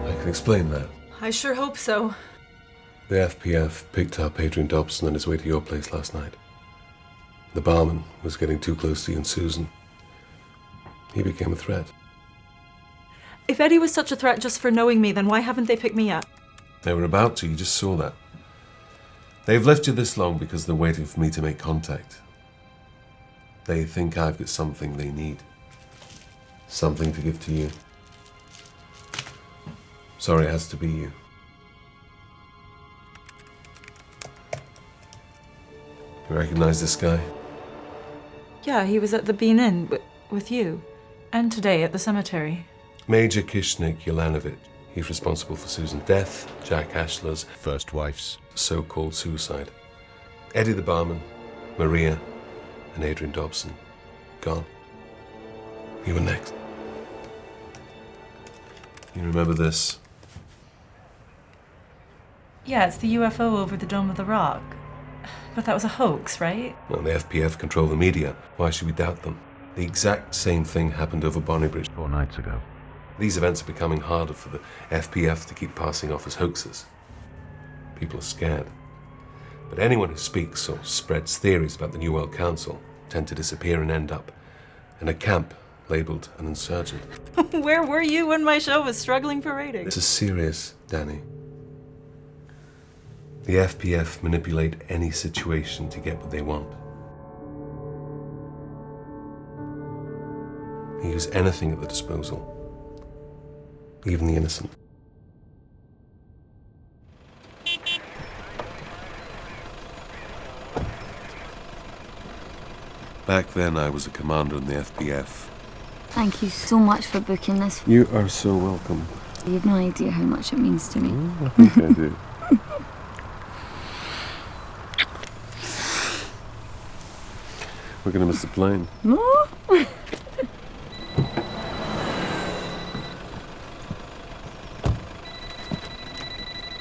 I can explain that. I sure hope so. The FPF picked up Adrian Dobson on his way to your place last night. The barman was getting too close to you and Susan. He became a threat. If Eddie was such a threat just for knowing me, then why haven't they picked me up? They were about to, you just saw that. They've left you this long because they're waiting for me to make contact. They think I've got something they need. Something to give to you. Sorry, it has to be you. You recognize this guy? Yeah, he was at the Bean Inn with you. And today at the cemetery. Major Kishnik Yelanovich. He's responsible for Susan's death, Jack Ashler's first wife's so-called suicide. Eddie the barman, Maria, and Adrian Dobson. Gone. You were next. You remember this? Yeah, it's the UFO over the Dome of the Rock. But that was a hoax, right? Well, the FPF control the media. Why should we doubt them? The exact same thing happened over Bonnybridge 4 nights ago. These events are becoming harder for the FPF to keep passing off as hoaxes. People are scared. But anyone who speaks or spreads theories about the New World Council tend to disappear and end up in a camp labeled an insurgent. Where were you when my show was struggling for ratings? This is serious, Danny. The FPF manipulate any situation to get what they want. They use anything at their disposal. Even the innocent. Back then, I was a commander in the FPF. Thank you so much for booking this. You are so welcome. You have no idea how much it means to me. I think I do. We're gonna miss the plane. No?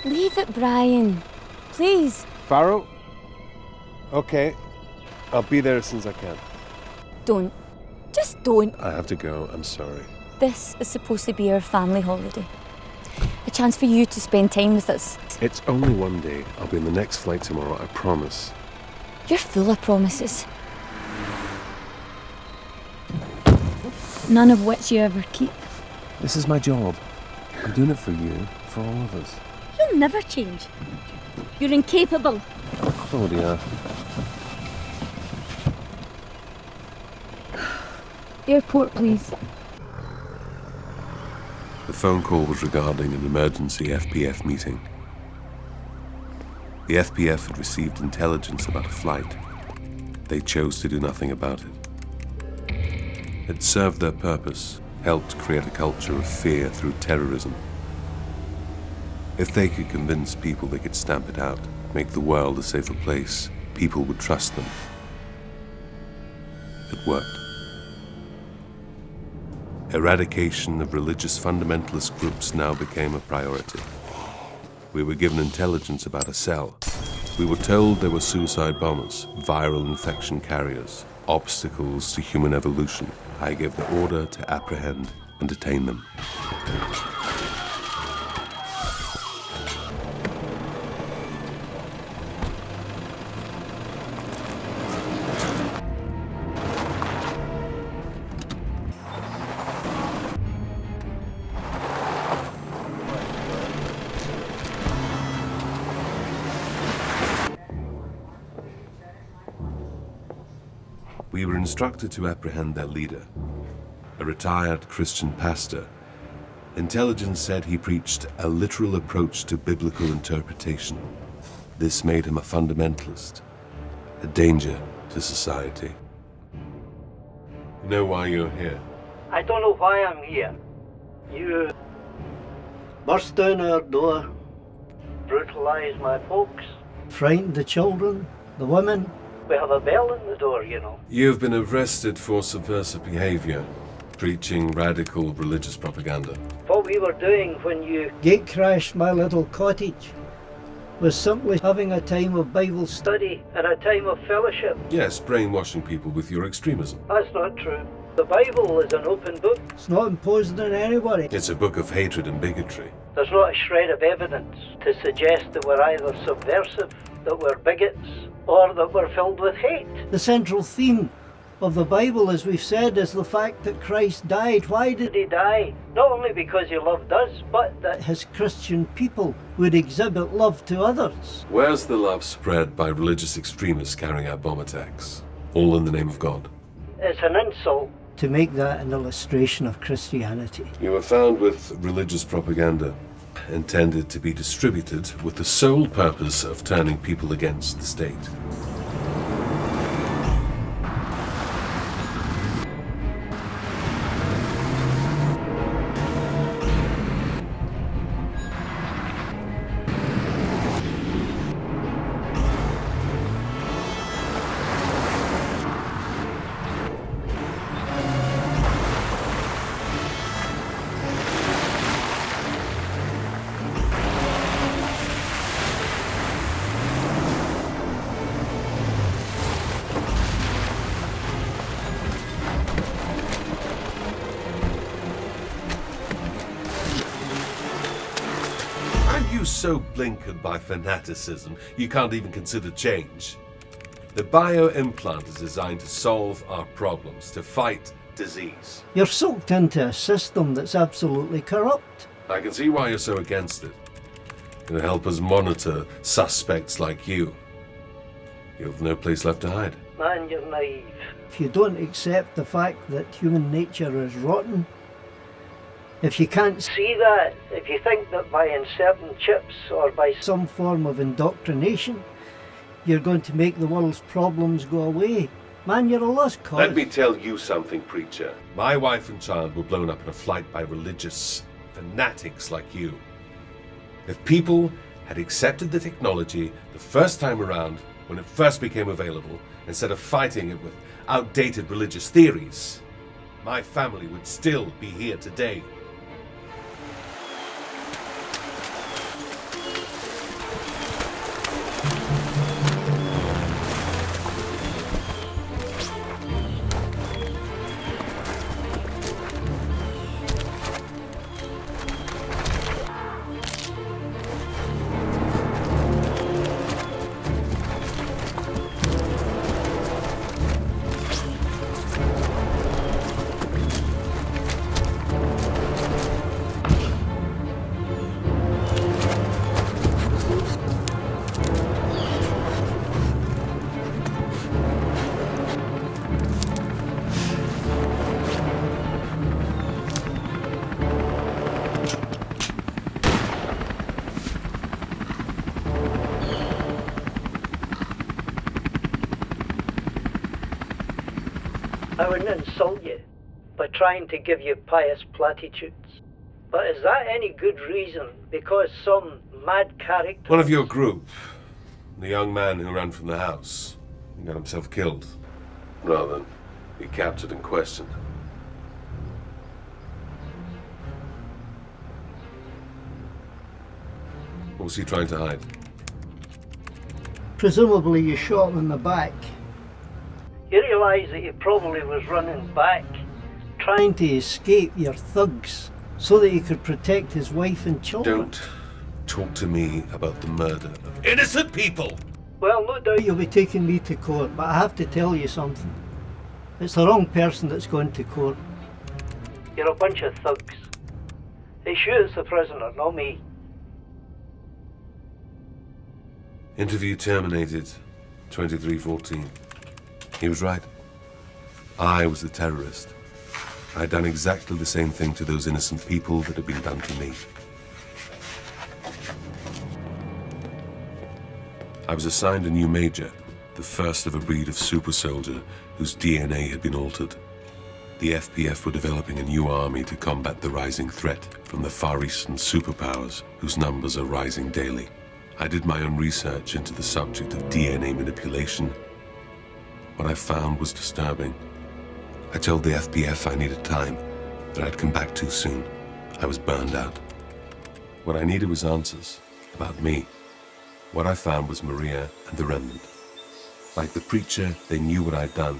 Leave it, Brian. Please. Farrow? Okay. I'll be there as soon as I can. Don't. Just don't. I have to go. I'm sorry. This is supposed to be our family holiday. A chance for you to spend time with us. It's only one day. I'll be on the next flight tomorrow, I promise. You're full of promises. None of which you ever keep. This is my job. I'm doing it for you, for all of us. You'll never change. You're incapable. Claudia. Airport, please. The phone call was regarding an emergency FPF meeting. The FPF had received intelligence about a flight. They chose to do nothing about it. It served their purpose, helped create a culture of fear through terrorism. If they could convince people they could stamp it out, make the world a safer place, people would trust them. It worked. Eradication of religious fundamentalist groups now became a priority. We were given intelligence about a cell. We were told there were suicide bombers, viral infection carriers, obstacles to human evolution. I gave the order to apprehend and detain them. We were instructed to apprehend their leader, a retired Christian pastor. Intelligence said he preached a literal approach to biblical interpretation. This made him a fundamentalist, a danger to society. You know why you're here? I don't know why I'm here. You burst down our door, brutalised my folks, frightened the children, the women. We have a bell in the door, you know. You've been arrested for subversive behavior, preaching radical religious propaganda. What we were doing when you gate crashed my little cottage was simply having a time of Bible study and a time of fellowship. Yes, brainwashing people with your extremism. That's not true. The Bible is an open book. It's not imposed on anybody. It's a book of hatred and bigotry. There's not a shred of evidence to suggest that we're either subversive, that we're bigots, or that we're filled with hate. The central theme of the Bible, as we've said, is the fact that Christ died. Why did he die? Not only because he loved us, but that his Christian people would exhibit love to others. Where's the love spread by religious extremists carrying out bomb attacks? All in the name of God. It's an insult to make that an illustration of Christianity. You were found with religious propaganda intended to be distributed with the sole purpose of turning people against the state. So blinkered by fanaticism, you can't even consider change. The bio-implant is designed to solve our problems, to fight disease. You're soaked into a system that's absolutely corrupt. I can see why you're so against it. It'll help us monitor suspects like you. You've no place left to hide. Man, you're naive. If you don't accept the fact that human nature is rotten, if you can't see that, if you think that by inserting chips or by some form of indoctrination, you're going to make the world's problems go away, man, you're a lost cause. Let me tell you something, preacher. My wife and child were blown up in a flight by religious fanatics like you. If people had accepted the technology the first time around, when it first became available, instead of fighting it with outdated religious theories, my family would still be here today. I wouldn't insult you by trying to give you pious platitudes. But is that any good reason because some mad character... One of your group, the young man who ran from the house, got himself killed, rather than be captured and questioned. What was he trying to hide? Presumably you shot him in the back. You realise that he probably was running back, trying to escape your thugs, so that he could protect his wife and children. Don't talk to me about the murder of innocent people! Well, no doubt you'll be taking me to court, but I have to tell you something. It's the wrong person that's going to court. You're a bunch of thugs. They shoot it's the prisoner, not me. Interview terminated. 23:14. He was right. I was the terrorist. I had done exactly the same thing to those innocent people that had been done to me. I was assigned a new major, the first of a breed of super soldier whose DNA had been altered. The FPF were developing a new army to combat the rising threat from the Far Eastern superpowers whose numbers are rising daily. I did my own research into the subject of DNA manipulation. What I found was disturbing. I told the FPF I needed time, that I'd come back too soon. I was burned out. What I needed was answers about me. What I found was Maria and the remnant. Like the preacher, they knew what I'd done,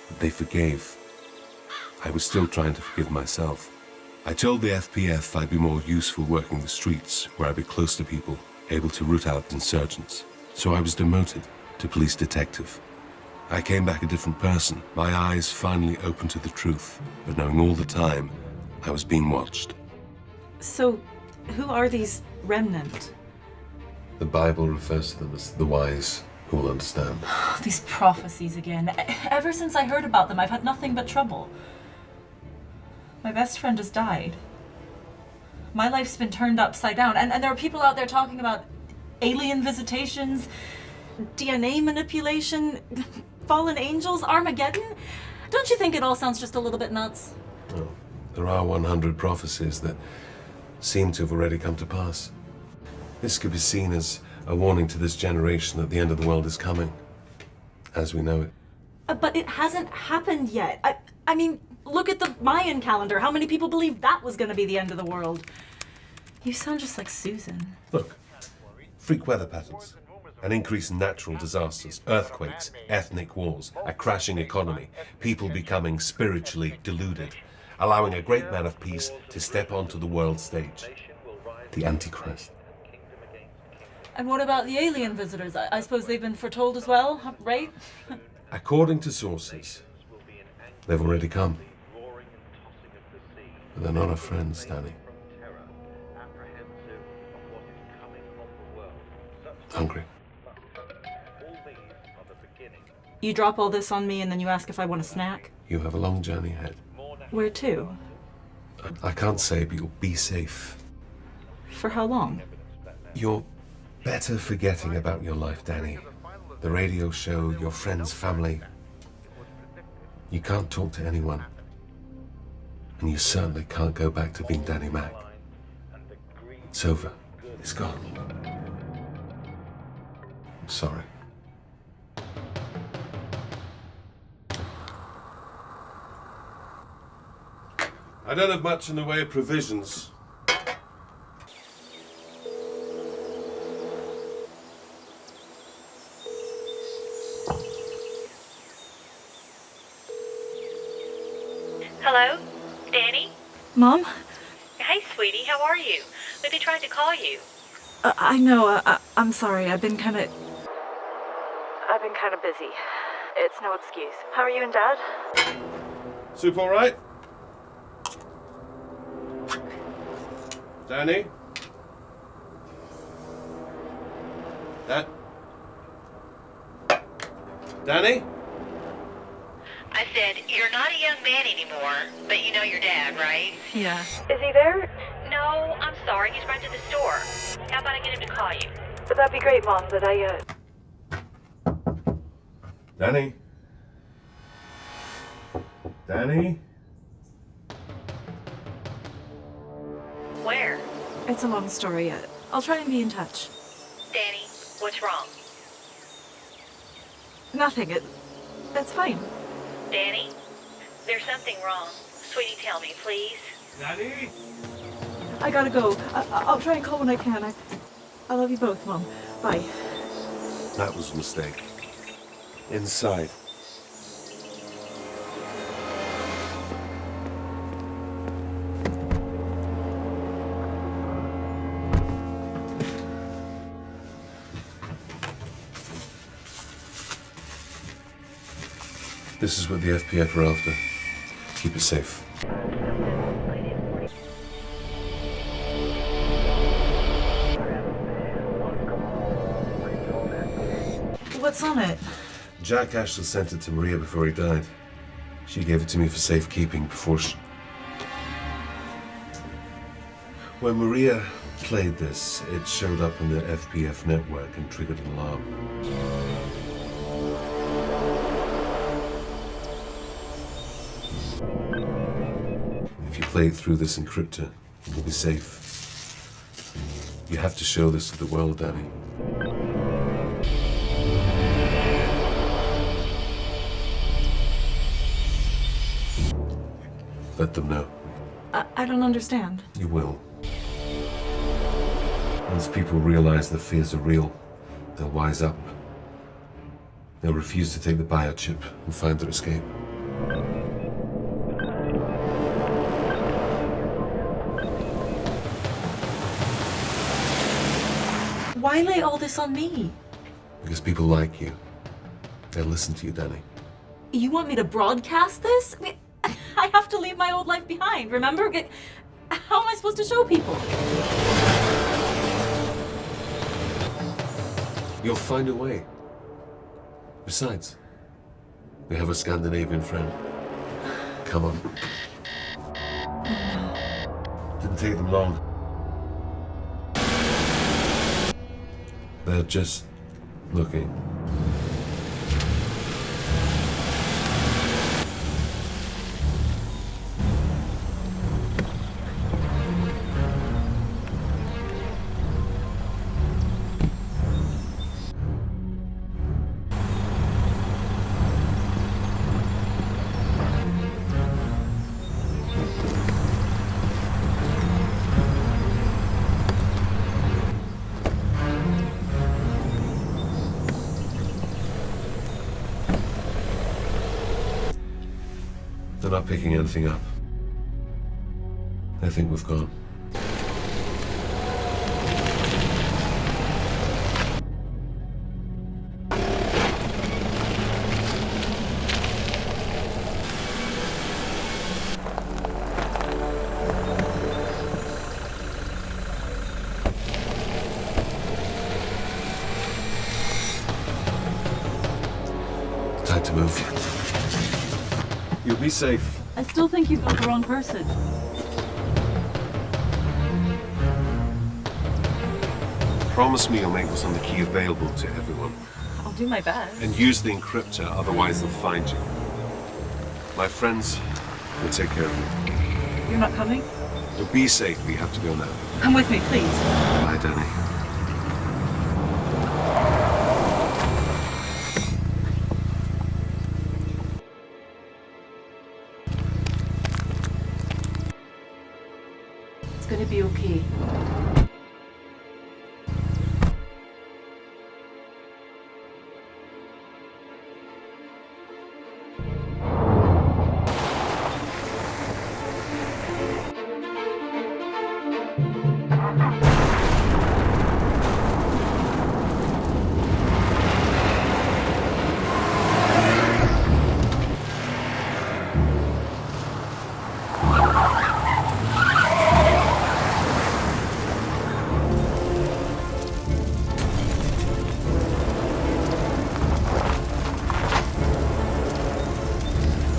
but they forgave. I was still trying to forgive myself. I told the FPF I'd be more useful working the streets, where I'd be close to people, able to root out insurgents. So I was demoted to police detective. I came back a different person, my eyes finally open to the truth, but knowing all the time I was being watched. So, who are these remnant? The Bible refers to them as the wise who will understand. These prophecies again. Ever since I heard about them, I've had nothing but trouble. My best friend has died. My life's been turned upside down, and there are people out there talking about alien visitations, DNA manipulation, fallen angels, Armageddon. Don't you think it all sounds just a little bit nuts? Well, there are 100 prophecies that seem to have already come to pass. This could be seen as a warning to this generation that the end of the world is coming, as we know it. But it hasn't happened yet. I mean, look at the Mayan calendar. How many people believed that was going to be the end of the world? You sound just like Susan. Look, freak weather patterns, an increase in natural disasters, earthquakes, ethnic wars, a crashing economy, people becoming spiritually deluded, allowing a great man of peace to step onto the world stage. The Antichrist. And what about the alien visitors? I suppose they've been foretold as well, right? According to sources, they've already come. But they're not our friends, Danny. Hungry. You drop all this on me and then you ask if I want a snack? You have a long journey ahead. Where to? I can't say, but you'll be safe. For how long? You're better forgetting about your life, Danny. The radio show, your friends, family. You can't talk to anyone. And you certainly can't go back to being Danny Mac. It's over. It's gone. I'm sorry. I don't have much in the way of provisions. Hello? Danny? Mom? Hey, sweetie, how are you? Libby tried to call you. I know. I'm sorry. I've been kind of busy. It's no excuse. How are you and Dad? Soup all right? Danny? Danny? I said, you're not a young man anymore, but you know your dad, right? Yeah. Is he there? No, I'm sorry. He's run to the store. How about I get him to call you? But that'd be great, Mom, but Danny? Danny? Where? It's a long story. I'll try and be in touch. Danny, what's wrong? Nothing. That's fine. Danny, there's something wrong. Sweetie, tell me, please. Danny? I gotta go. I'll try and call when I can. I love you both, Mom. Bye. That was a mistake. Inside. This is what the FPF are after. Keep it safe. What's on it? Jack Ashley sent it to Maria before he died. She gave it to me for safekeeping before she... When Maria played this, it showed up in the FPF network and triggered an alarm. If you play it through this encryptor, you'll be safe. You have to show this to the world, Danny. Let them know. I don't understand. You will. Once people realize their fears are real, they'll wise up. They'll refuse to take the biochip and find their escape. Why lay all this on me? Because people like you. They'll listen to you, Danny. You want me to broadcast this? I mean, I have to leave my old life behind, remember? How am I supposed to show people? You'll find a way. Besides, we have a Scandinavian friend. Come on. Didn't take them long. They're just looking. They're not picking anything up. They think we've gone. Time to move. You'll be safe. I still think you've got the wrong person. Promise me you'll make this on the key available to everyone. I'll do my best. And use the encryptor, otherwise they'll find you. My friends will take care of you. You're not coming? You'll be safe, we have to go now. Come with me, please. Bye, Danny. It's gonna be okay.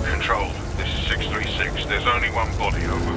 Control, this is 636. There's only one body, over.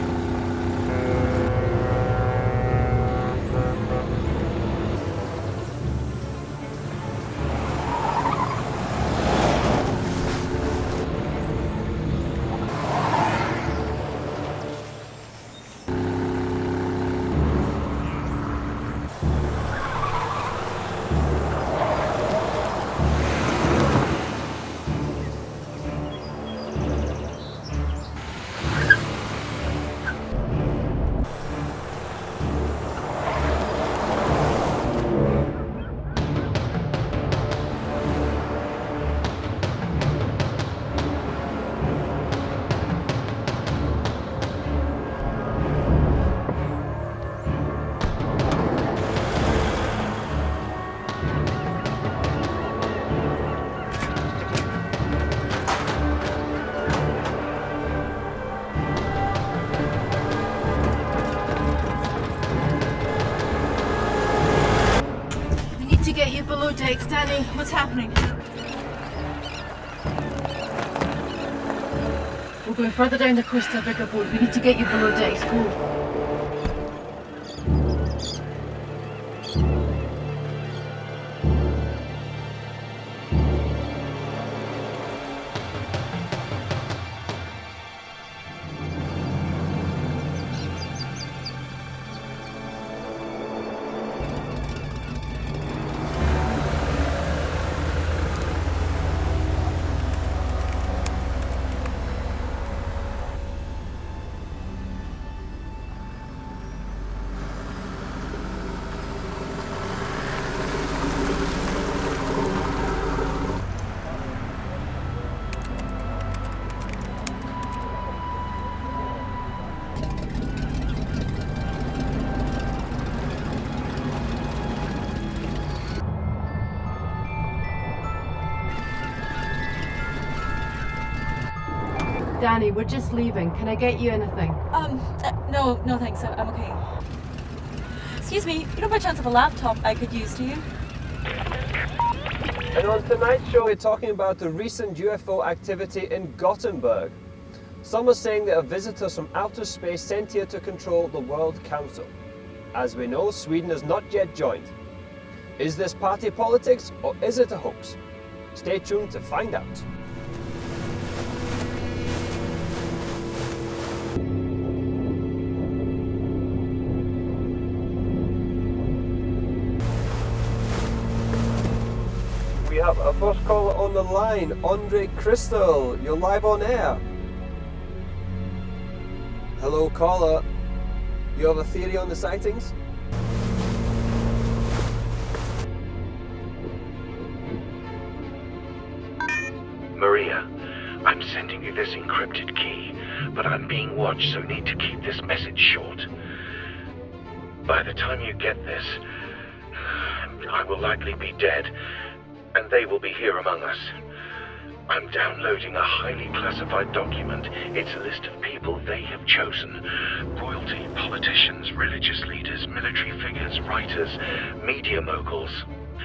going further down the coast to a bigger boat. We need to get you below decks. Go. Danny, we're just leaving. Can I get you anything? No thanks, I'm okay. Excuse me, you don't by chance have a laptop I could use, do you? And on tonight's show, we're talking about the recent UFO activity in Gothenburg. Some are saying that a visitors from outer space sent here to control the World Council. As we know, Sweden has not yet joined. Is this party politics or is it a hoax? Stay tuned to find out. We have a first caller on the line, Andre Crystal. You're live on air. Hello, caller. You have a theory on the sightings? Maria, I'm sending you this encrypted key, but I'm being watched, so need to keep this message short. By the time you get this, I will likely be dead, and they will be here among us. I'm downloading a highly classified document. It's a list of people they have chosen. Royalty, politicians, religious leaders, military figures, writers, media moguls.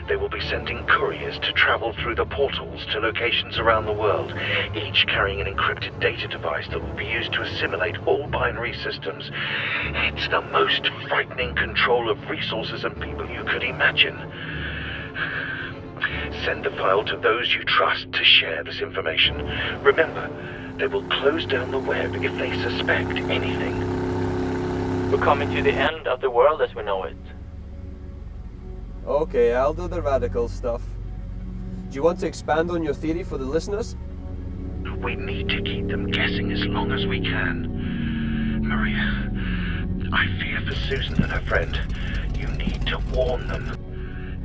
They will be sending couriers to travel through the portals to locations around the world, each carrying an encrypted data device that will be used to assimilate all binary systems. It's the most frightening control of resources and people you could imagine. Send the file to those you trust to share this information. Remember, they will close down the web if they suspect anything. We're coming to the end of the world as we know it. Okay, I'll do the radical stuff. Do you want to expand on your theory for the listeners? We need to keep them guessing as long as we can. Maria, I fear for Susan and her friend. You need to warn them.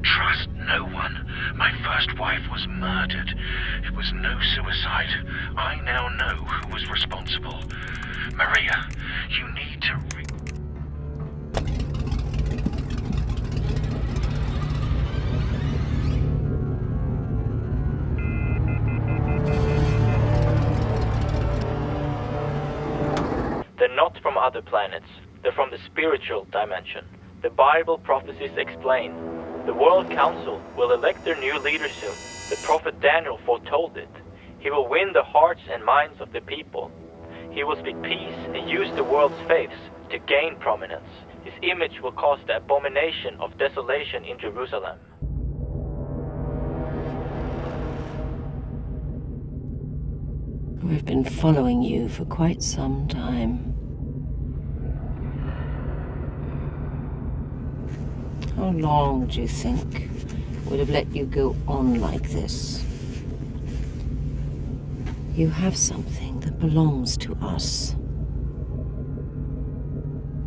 Trust no one. My first wife was murdered. It was no suicide. I now know who was responsible. Maria, you need to They're not from other planets. They're from the spiritual dimension. The Bible prophecies explain. The World Council will elect their new leader soon. The prophet Daniel foretold it. He will win the hearts and minds of the people. He will speak peace and use the world's faiths to gain prominence. His image will cause the abomination of desolation in Jerusalem. We've been following you for quite some time. How long do you think would have let you go on like this? You have something that belongs to us.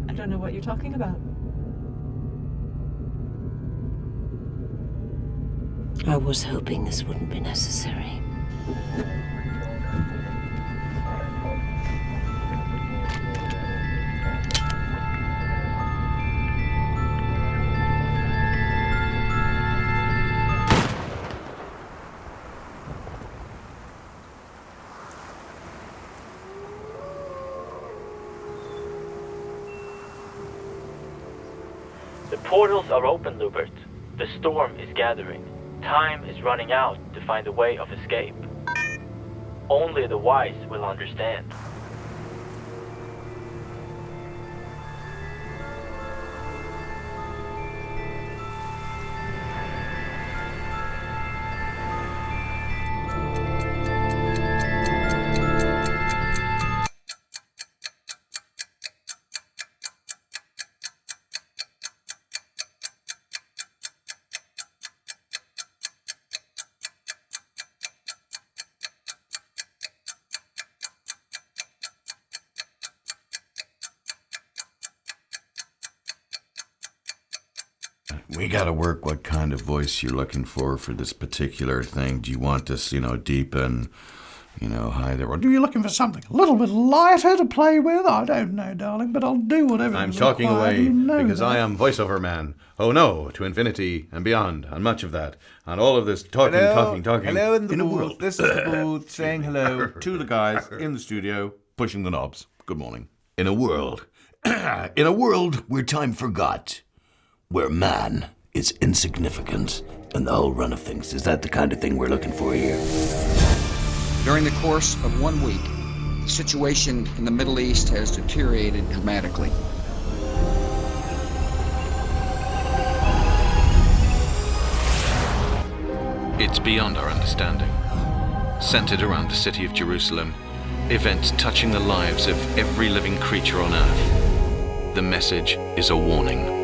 I don't know what you're talking about. I was hoping this wouldn't be necessary. The portals are open, Lubert. The storm is gathering. Time is running out to find a way of escape. Only the wise will understand. We gotta work what kind of voice you're looking for this particular thing. Do you want this, deep and, hi there? Or are you looking for something a little bit lighter to play with? I don't know, darling, but I'll do whatever. I'm talking away because I am voiceover man. Oh no, to infinity and beyond, and much of that, and all of this talking. Hello in the booth. world. This is the booth saying hello to the guys in the studio pushing the knobs. Good morning. In a world where time forgot, where man is insignificant and the whole run of things. Is that the kind of thing we're looking for here? During the course of 1 week, the situation in the Middle East has deteriorated dramatically. It's beyond our understanding. Centered around the city of Jerusalem, events touching the lives of every living creature on Earth. The message is a warning.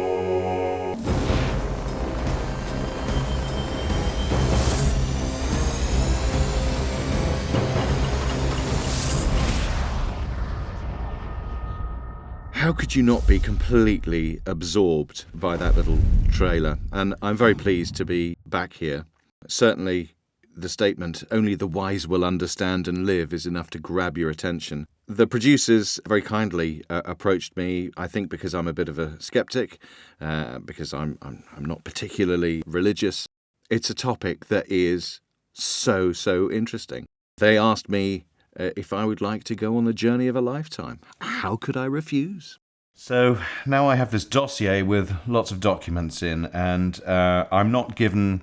How could you not be completely absorbed by that little trailer? And I'm very pleased to be back here. Certainly, the statement, only the wise will understand and live, is enough to grab your attention. The producers very kindly approached me, I think because I'm a bit of a skeptic, because I'm not particularly religious. It's a topic that is so interesting. They asked me if I would like to go on the journey of a lifetime. How could I refuse? So now I have this dossier with lots of documents in, and I'm not given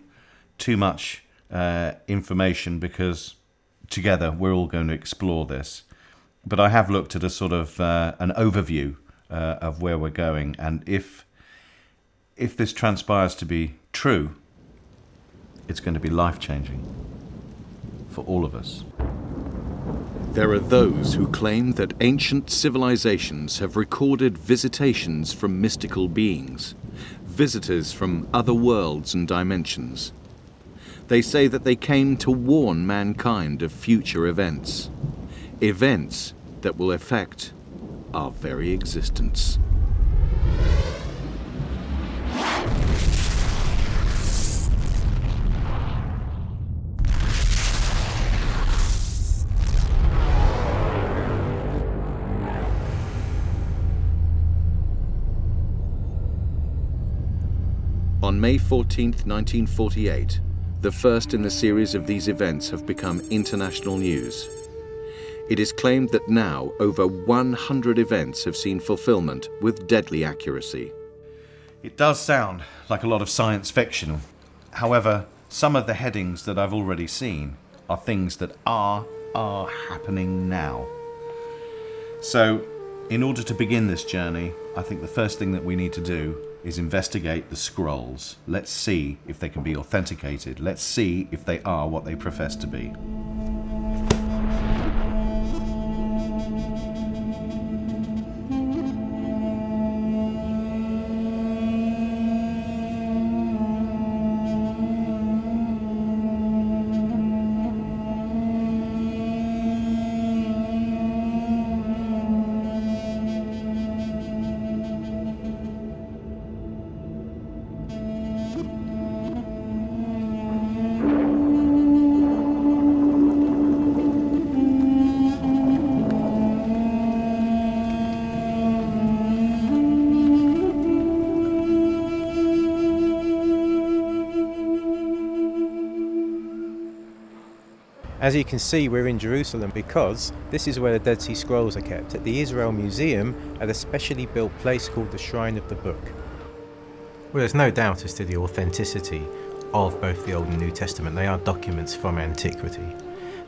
too much information because together we're all going to explore this. But I have looked at a sort of an overview of where we're going, and if this transpires to be true, it's going to be life-changing for all of us. There are those who claim that ancient civilizations have recorded visitations from mystical beings, visitors from other worlds and dimensions. They say that they came to warn mankind of future events that will affect our very existence. On May 14th, 1948, the first in the series of these events have become international news. It is claimed that now over 100 events have seen fulfillment with deadly accuracy. It does sound like a lot of science fiction. However, some of the headings that I've already seen are things that are happening now. So, in order to begin this journey, I think the first thing that we need to do is investigate the scrolls. Let's see if they can be authenticated. Let's see if they are what they profess to be. As you can see, we're in Jerusalem because this is where the Dead Sea Scrolls are kept, at the Israel Museum at a specially built place called the Shrine of the Book. Well, there's no doubt as to the authenticity of both the Old and New Testament. They are documents from antiquity.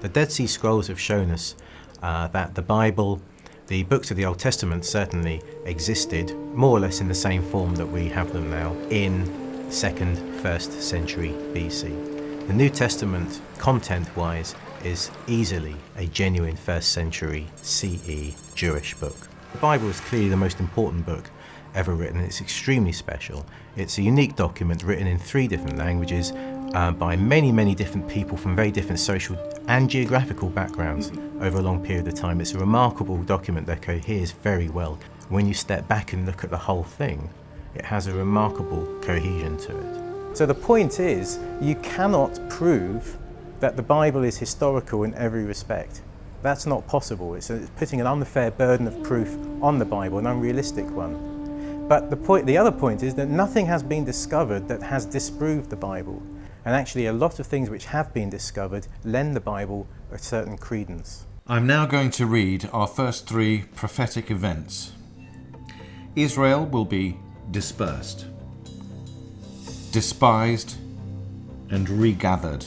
The Dead Sea Scrolls have shown us that the Bible, the books of the Old Testament certainly existed more or less in the same form that we have them now in 2nd, 1st century BC. The New Testament, content-wise, is easily a genuine 1st century CE Jewish book. The Bible is clearly the most important book ever written. It's extremely special. It's a unique document written in 3 different languages by many different people from very different social and geographical backgrounds over a long period of time. It's a remarkable document that coheres very well. When you step back and look at the whole thing, it has a remarkable cohesion to it. So the point is, you cannot prove that the Bible is historical in every respect. That's not possible. It's putting an unfair burden of proof on the Bible, an unrealistic one. But the other point is that nothing has been discovered that has disproved the Bible. And actually a lot of things which have been discovered lend the Bible a certain credence. I'm now going to read our first three prophetic events. Israel will be dispersed, despised, and regathered.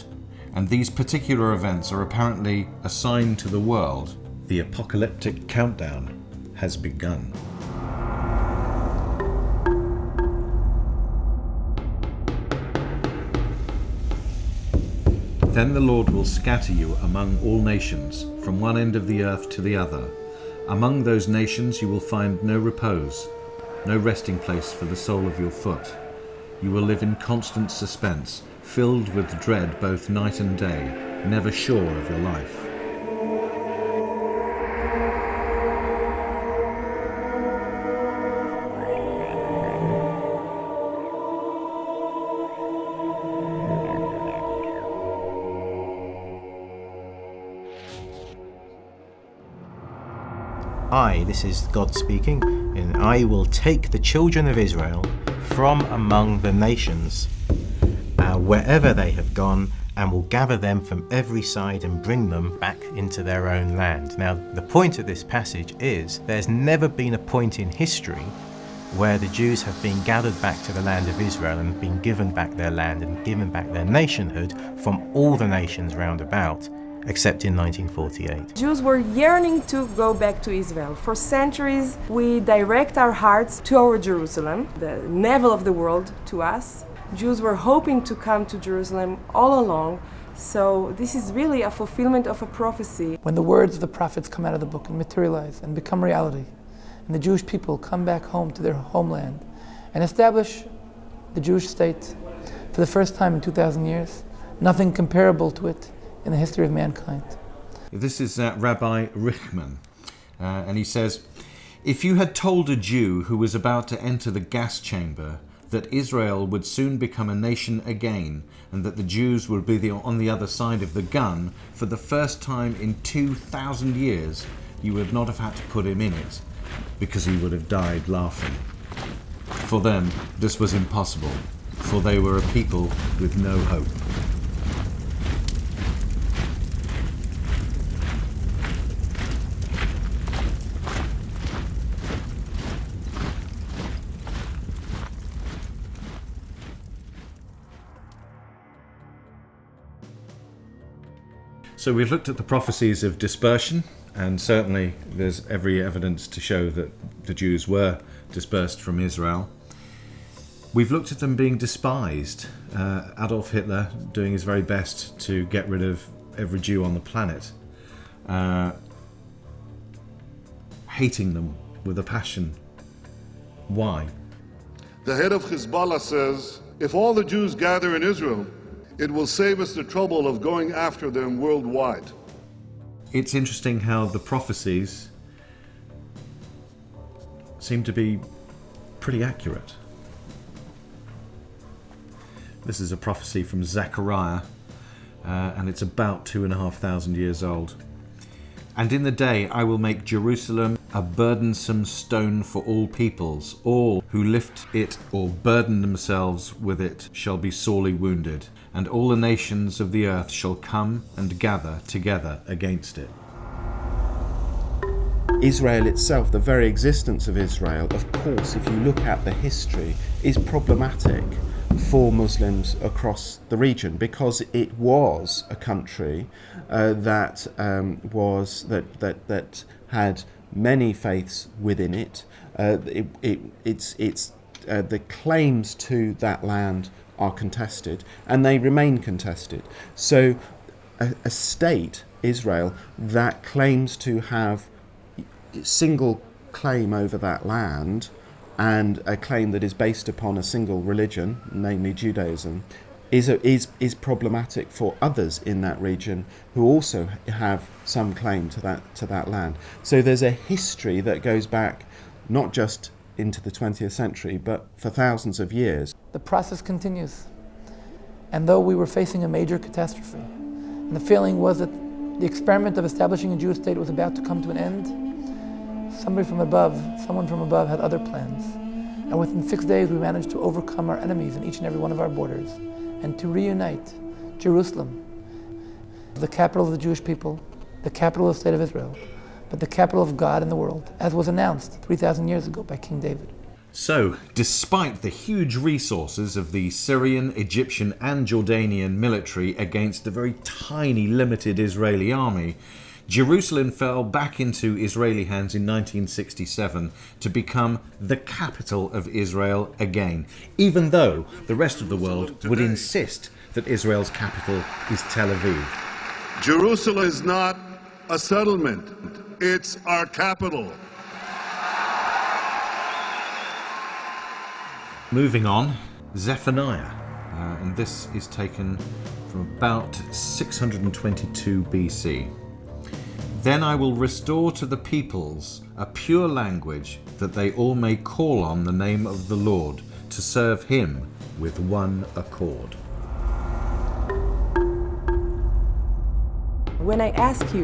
And these particular events are apparently a sign to the world. The apocalyptic countdown has begun. Then the Lord will scatter you among all nations, from one end of the earth to the other. Among those nations you will find no repose, no resting place for the sole of your foot. You will live in constant suspense, filled with dread both night and day, never sure of your life. This is God speaking, and I will take the children of Israel from among the nations, wherever they have gone, and will gather them from every side and bring them back into their own land. Now, the point of this passage is there's never been a point in history where the Jews have been gathered back to the land of Israel and been given back their land and given back their nationhood from all the nations round about, except in 1948. Jews were yearning to go back to Israel. For centuries, we direct our hearts to our Jerusalem, the navel of the world, to us. Jews were hoping to come to Jerusalem all along, so this is really a fulfillment of a prophecy. When the words of the prophets come out of the book and materialize and become reality, and the Jewish people come back home to their homeland and establish the Jewish state for the first time in 2,000 years, nothing comparable to it in the history of mankind. This is Rabbi Richman, and he says, if you had told a Jew who was about to enter the gas chamber that Israel would soon become a nation again and that the Jews would be on the other side of the gun for the first time in 2,000 years, you would not have had to put him in it, because he would have died laughing. For them, this was impossible, for they were a people with no hope. So we've looked at the prophecies of dispersion, and certainly there's every evidence to show that the Jews were dispersed from Israel. We've looked at them being despised. Adolf Hitler doing his very best to get rid of every Jew on the planet, hating them with a passion. Why? The head of Hezbollah says, if all the Jews gather in Israel, it will save us the trouble of going after them worldwide. It's interesting how the prophecies seem to be pretty accurate. This is a prophecy from Zechariah, and it's about 2,500 years old. And in the day I will make Jerusalem a burdensome stone for all peoples. All who lift it or burden themselves with it shall be sorely wounded. And all the nations of the earth shall come and gather together against it. Israel itself, the very existence of Israel, of course, if you look at the history, is problematic for Muslims across the region, because it was a country that had many faiths within it. The claims to that land are contested, and they remain contested. So a state, Israel, that claims to have single claim over that land, and a claim that is based upon a single religion, namely Judaism, is problematic for others in that region who also have some claim to that land. So there's a history that goes back not just into the 20th century, but for thousands of years. The process continues. And though we were facing a major catastrophe, and the feeling was that the experiment of establishing a Jewish state was about to come to an end, someone from above had other plans. And within 6 days we managed to overcome our enemies in each and every one of our borders and to reunite Jerusalem, the capital of the Jewish people, the capital of the state of Israel, but the capital of God in the world, as was announced 3,000 years ago by King David. So, despite the huge resources of the Syrian, Egyptian and Jordanian military against the very tiny, limited Israeli army, Jerusalem fell back into Israeli hands in 1967 to become the capital of Israel again, even though the rest of the world would insist that Israel's capital is Tel Aviv. Jerusalem is not a settlement, it's our capital. Moving on, Zephaniah, and this is taken from about 622 BC. Then I will restore to the peoples a pure language, that they all may call on the name of the Lord, to serve him with one accord. When I ask you,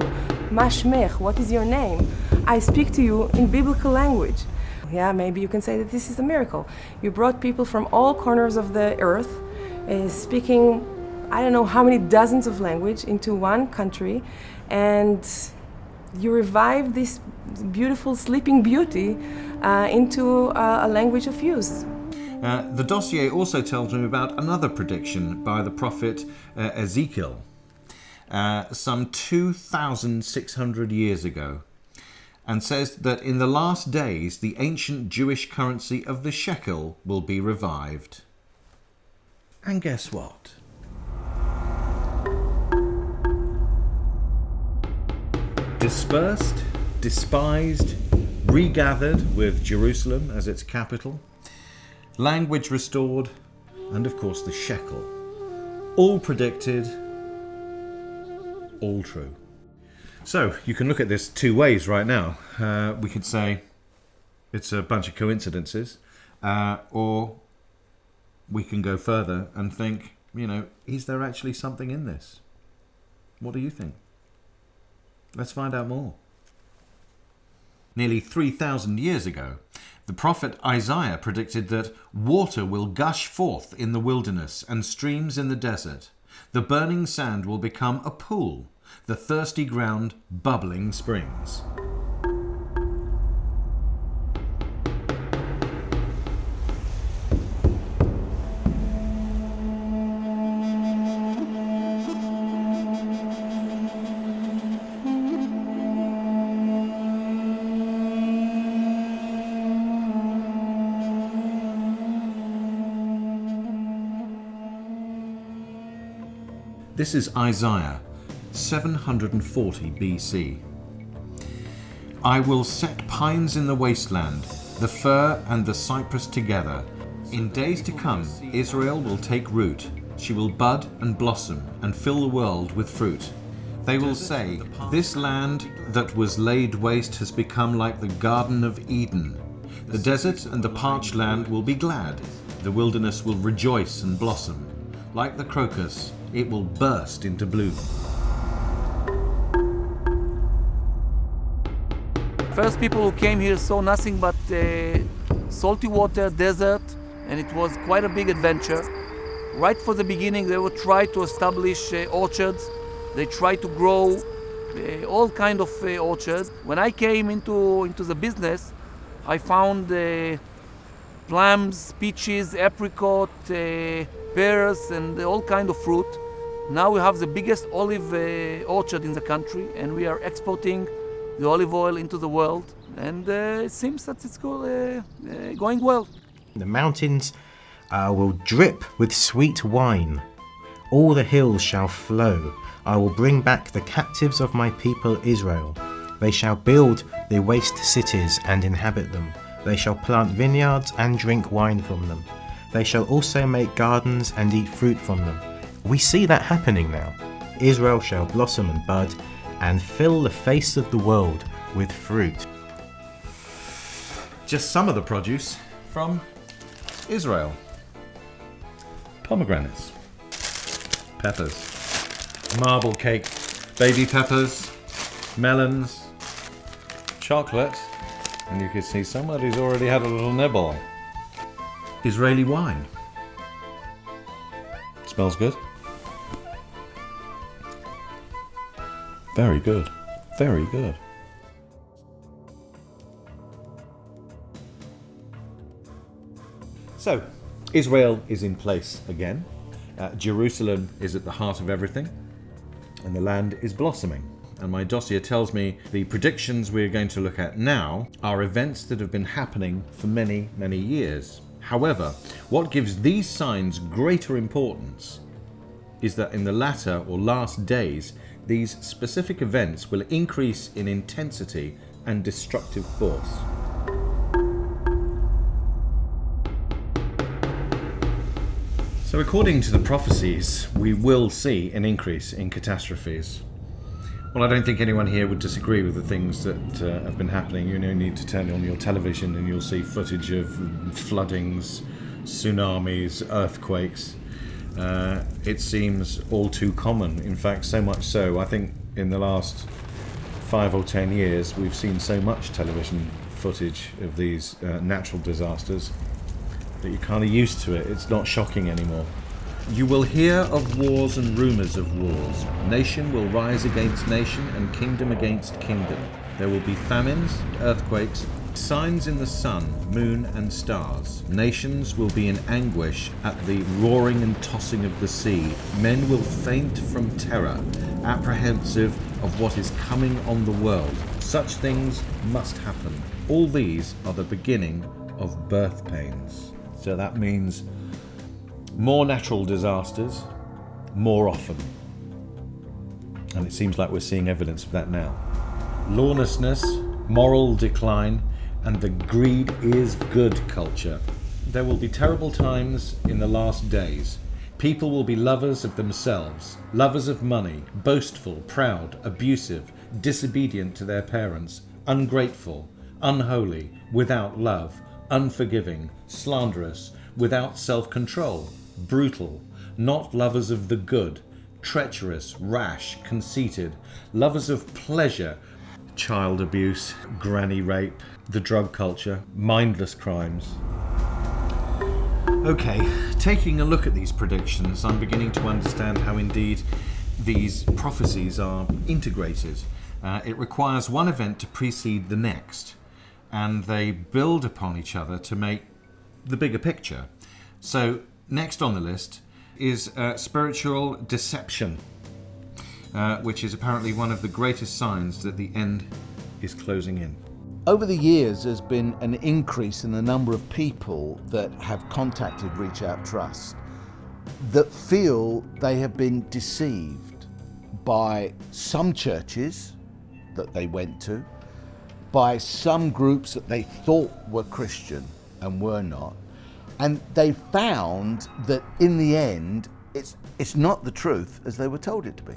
Ma shmech, what is your name? I speak to you in biblical language. Yeah, maybe you can say that this is a miracle. You brought people from all corners of the earth, speaking, I don't know how many dozens of languages into one country, and you revived this beautiful sleeping beauty into a language of use. The dossier also tells me about another prediction by the prophet Ezekiel, some 2,600 years ago, and says that in the last days the ancient Jewish currency of the shekel will be revived. And guess what? Dispersed, despised, regathered with Jerusalem as its capital, language restored, and of course the shekel. All predicted, all true. So, you can look at this two ways right now. We could say it's a bunch of coincidences, or we can go further and think, is there actually something in this? What do you think? Let's find out more. Nearly 3,000 years ago, the prophet Isaiah predicted that water will gush forth in the wilderness and streams in the desert. The burning sand will become a pool, the thirsty ground bubbling springs. This is Isaiah 740 BC. I will set pines in the wasteland, the fir and the cypress together. In days to come, Israel will take root. She will bud and blossom and fill the world with fruit. They will say, this land that was laid waste has become like the Garden of Eden. The desert and the parched land will be glad. The wilderness will rejoice and blossom. Like the crocus, it will burst into bloom. First people who came here saw nothing but salty water, desert, and it was quite a big adventure. Right from the beginning, they would try to establish orchards. They tried to grow all kind of orchards. When I came into the business, I found plums, peaches, apricot, pears, and all kind of fruit. Now we have the biggest olive orchard in the country, and we are exporting the olive oil into the world, and it seems that it's going well. The mountains will drip with sweet wine. All the hills shall flow. I will bring back the captives of my people Israel. They shall build the waste cities and inhabit them. They shall plant vineyards and drink wine from them. They shall also make gardens and eat fruit from them. We see that happening now. Israel shall blossom and bud and fill the face of the world with fruit. just some of the produce from Israel. Pomegranates, peppers, marble cake, baby peppers, melons, chocolate, and you can see somebody's already had a little nibble. Israeli wine. Smells good. Very good. Very good. So, Israel is in place again. Jerusalem is at the heart of everything, and the land is blossoming. And my dossier tells me the predictions we're going to look at now are events that have been happening for many, many years. However, what gives these signs greater importance is that in the latter or last days, these specific events will increase in intensity and destructive force. So according to the prophecies, we will see an increase in catastrophes. Well, I don't think anyone here would disagree with the things that have been happening. You only need to turn on your television and you'll see footage of floodings, tsunamis, earthquakes. It seems all too common. In fact, so much so, I think in the last 5 or 10 years, we've seen so much television footage of these natural disasters that you're kind of used to it. It's not shocking anymore. You will hear of wars and rumours of wars. Nation will rise against nation and kingdom against kingdom. There will be famines, earthquakes, signs in the sun, moon and stars. Nations will be in anguish at the roaring and tossing of the sea. Men will faint from terror, apprehensive of what is coming on the world. Such things must happen. All these are the beginning of birth pains. So that means more natural disasters, more often. And it seems like we're seeing evidence of that now. Lawlessness, moral decline, and the greed is good culture. There will be terrible times in the last days. People will be lovers of themselves, lovers of money, boastful, proud, abusive, disobedient to their parents, ungrateful, unholy, without love, unforgiving, slanderous, without self-control, brutal, not lovers of the good, treacherous, rash, conceited, lovers of pleasure, child abuse, granny rape, the drug culture, mindless crimes. Okay, taking a look at these predictions, I'm beginning to understand how indeed these prophecies are integrated. It requires one event to precede the next, and they build upon each other to make the bigger picture. So, next on the list is spiritual deception, which is apparently one of the greatest signs that the end is closing in. Over the years, there's been an increase in the number of people that have contacted Reach Out Trust that feel they have been deceived by some churches that they went to, by some groups that they thought were Christian and were not. And they found that in the end, it's not the truth as they were told it to be.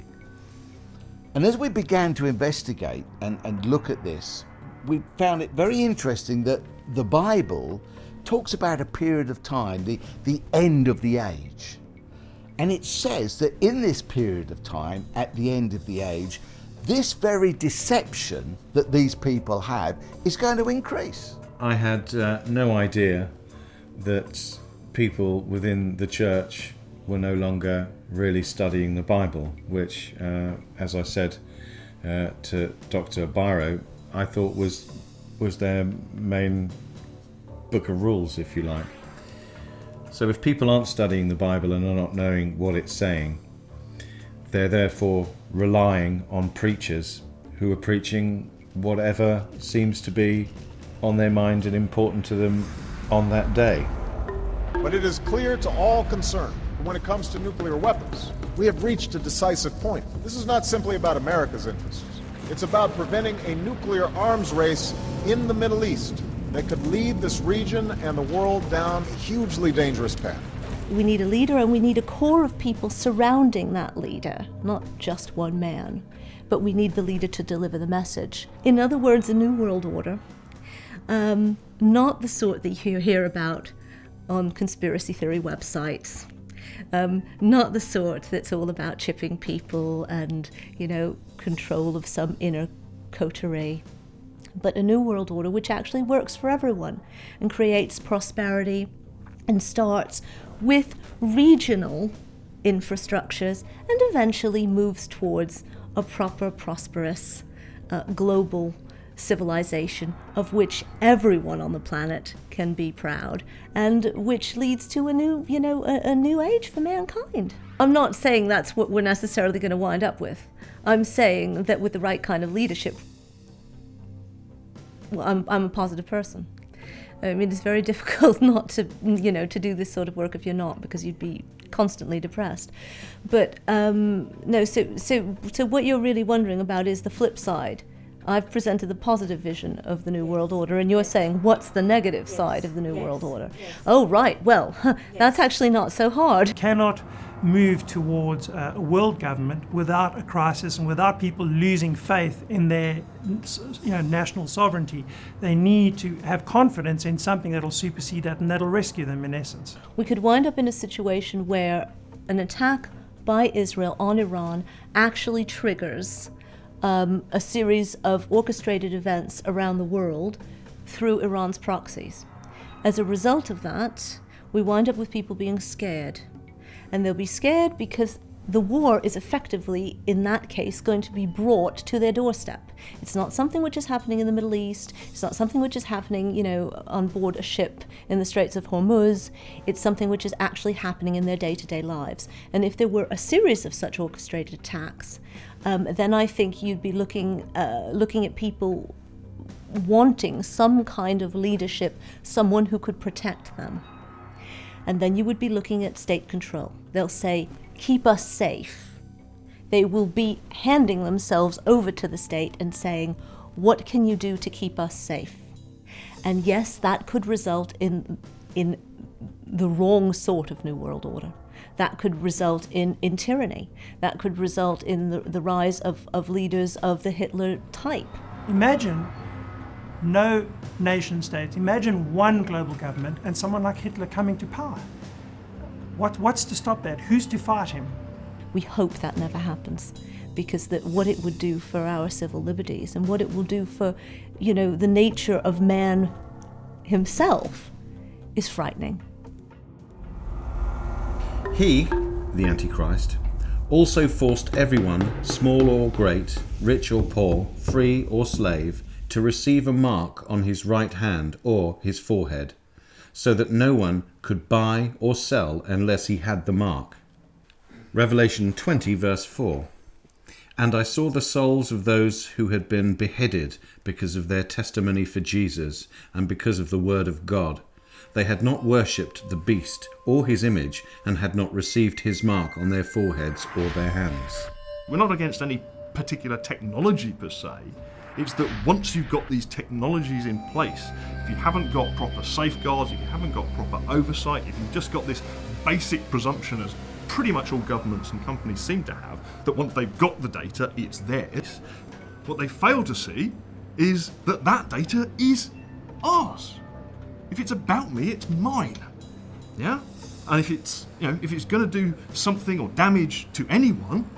And as we began to investigate and look at this, we found it very interesting that the Bible talks about a period of time, the end of the age. And it says that in this period of time, at the end of the age, this very deception that these people have is going to increase. I had no idea that people within the church were no longer really studying the Bible, which, as I said to Dr. Biro, I thought was their main book of rules, if you like. So if people aren't studying the Bible and are not knowing what it's saying, they're therefore relying on preachers who are preaching whatever seems to be on their mind and important to them on that day. But it is clear to all concerned that when it comes to nuclear weapons, we have reached a decisive point. This is not simply about America's interests. It's about preventing a nuclear arms race in the Middle East that could lead this region and the world down a hugely dangerous path. We need a leader, and we need a core of people surrounding that leader, not just one man. But we need the leader to deliver the message. In other words, a new world order Not the sort that you hear about on conspiracy theory websites. Not the sort that's all about chipping people and, control of some inner coterie. But a new world order which actually works for everyone and creates prosperity and starts with regional infrastructures and eventually moves towards a proper, prosperous, global civilization of which everyone on the planet can be proud, and which leads to a new, a new age for mankind. I'm not saying that's what we're necessarily going to wind up with. I'm saying that with the right kind of leadership, well, I'm a positive person. I mean, it's very difficult not to, to do this sort of work if you're not, because you'd be constantly depressed. But no, so what you're really wondering about is the flip side. I've presented the positive vision of the New World Order, and you're saying, what's the negative side of the New World Order? Oh, right, well, that's actually not so hard. Cannot move towards a world government without a crisis and without people losing faith in their national sovereignty. They need to have confidence in something that'll supersede that and that'll rescue them, in essence. We could wind up in a situation where an attack by Israel on Iran actually triggers a series of orchestrated events around the world through Iran's proxies. As a result of that, we wind up with people being scared. And they'll be scared because the war is effectively, in that case, going to be brought to their doorstep. It's not something which is happening in the Middle East. It's not something which is happening, on board a ship in the Straits of Hormuz. It's something which is actually happening in their day-to-day lives. And if there were a series of such orchestrated attacks, then I think you'd be looking at people wanting some kind of leadership, someone who could protect them. And then you would be looking at state control. They'll say, keep us safe. They will be handing themselves over to the state and saying, what can you do to keep us safe? And yes, that could result in the wrong sort of New World Order. That could result in tyranny. That could result in the rise of leaders of the Hitler type. Imagine no nation state. Imagine one global government and someone like Hitler coming to power. What's to stop that? Who's to fight him? We hope that never happens, because what it would do for our civil liberties and what it will do for, the nature of man himself is frightening. He, the Antichrist, also forced everyone, small or great, rich or poor, free or slave, to receive a mark on his right hand or his forehead, so that no one could buy or sell unless he had the mark. Revelation 20, verse 4. And I saw the souls of those who had been beheaded because of their testimony for Jesus and because of the word of God. They had not worshipped the beast or his image and had not received his mark on their foreheads or their hands. We're not against any particular technology per se. It's that once you've got these technologies in place, if you haven't got proper safeguards, if you haven't got proper oversight, if you've just got this basic presumption, as pretty much all governments and companies seem to have, that once they've got the data, it's theirs, what they fail to see is that that data is ours. If it's about me, it's mine. Yeah? And if it's, if it's going to do something or damage to anyone,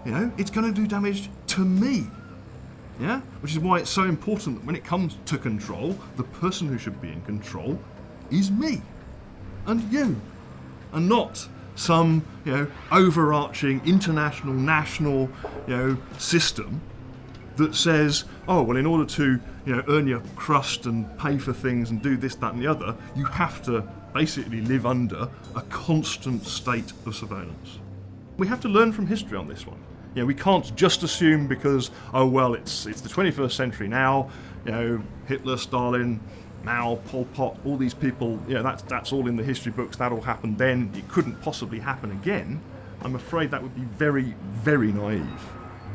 it's going to do damage to me. Yeah? Which is why it's so important that when it comes to control, the person who should be in control is me and you, and not some, overarching international, national, system that says, oh, well, in order to, earn your crust and pay for things and do this, that, and the other, you have to basically live under a constant state of surveillance. We have to learn from history on this one. We can't just assume because, oh well, it's the 21st century now, Hitler, Stalin, Mao, Pol Pot, all these people, that's all in the history books, that all happened then, it couldn't possibly happen again. I'm afraid that would be very, very naive.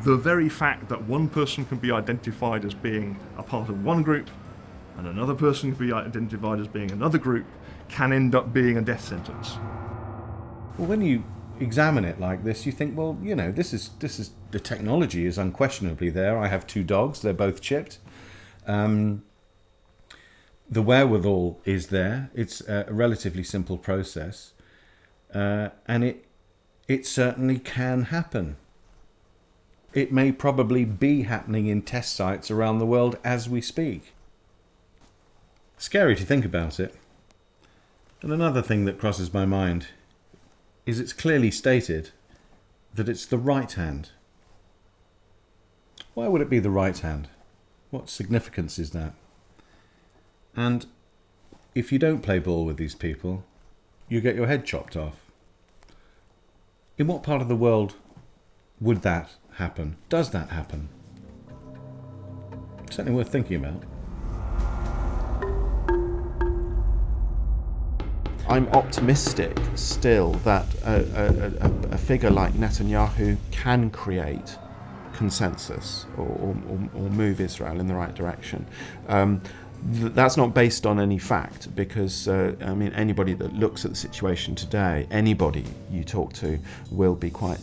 The very fact that one person can be identified as being a part of one group and another person can be identified as being another group can end up being a death sentence. Well, when you examine it like this, you think, well, this is the technology is unquestionably there. I have 2 dogs; they're both chipped. The wherewithal is there. It's a relatively simple process, and it certainly can happen. It may probably be happening in test sites around the world as we speak. Scary to think about it. And another thing that crosses my mind is it's clearly stated that it's the right hand. Why would it be the right hand? What significance is that? And if you don't play ball with these people, you get your head chopped off. In what part of the world would that happen? Does that happen? Certainly worth thinking about. I'm optimistic still that a figure like Netanyahu can create consensus or move Israel in the right direction. That's not based on any fact, because anybody that looks at the situation today, anybody you talk to, will be quite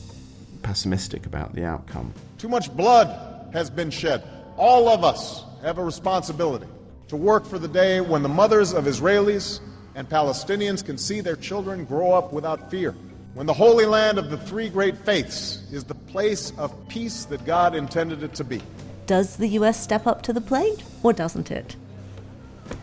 pessimistic about the outcome. Too much blood has been shed. All of us have a responsibility to work for the day when the mothers of Israelis and Palestinians can see their children grow up without fear. When the Holy Land of the three great faiths is the place of peace that God intended it to be. Does the US step up to the plate, or doesn't it?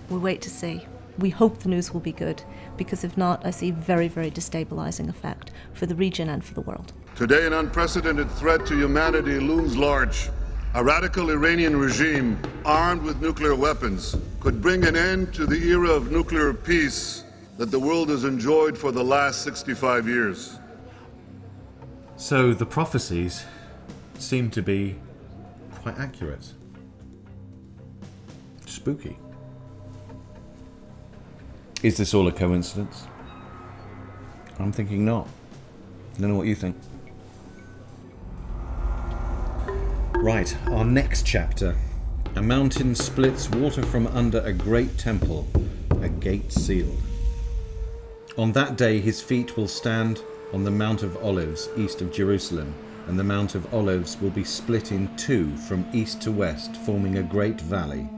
We'll wait to see. We hope the news will be good, because if not, I see very, very destabilizing effect for the region and for the world. Today, an unprecedented threat to humanity looms large. A radical Iranian regime, armed with nuclear weapons, could bring an end to the era of nuclear peace that the world has enjoyed for the last 65 years. So the prophecies seem to be quite accurate. Spooky. Is this all a coincidence? I'm thinking not. I don't know what you think. Right, our next chapter. A mountain splits water from under a great temple, a gate sealed. On that day his feet will stand on the Mount of Olives east of Jerusalem, and the Mount of Olives will be split in two from east to west, forming a great valley.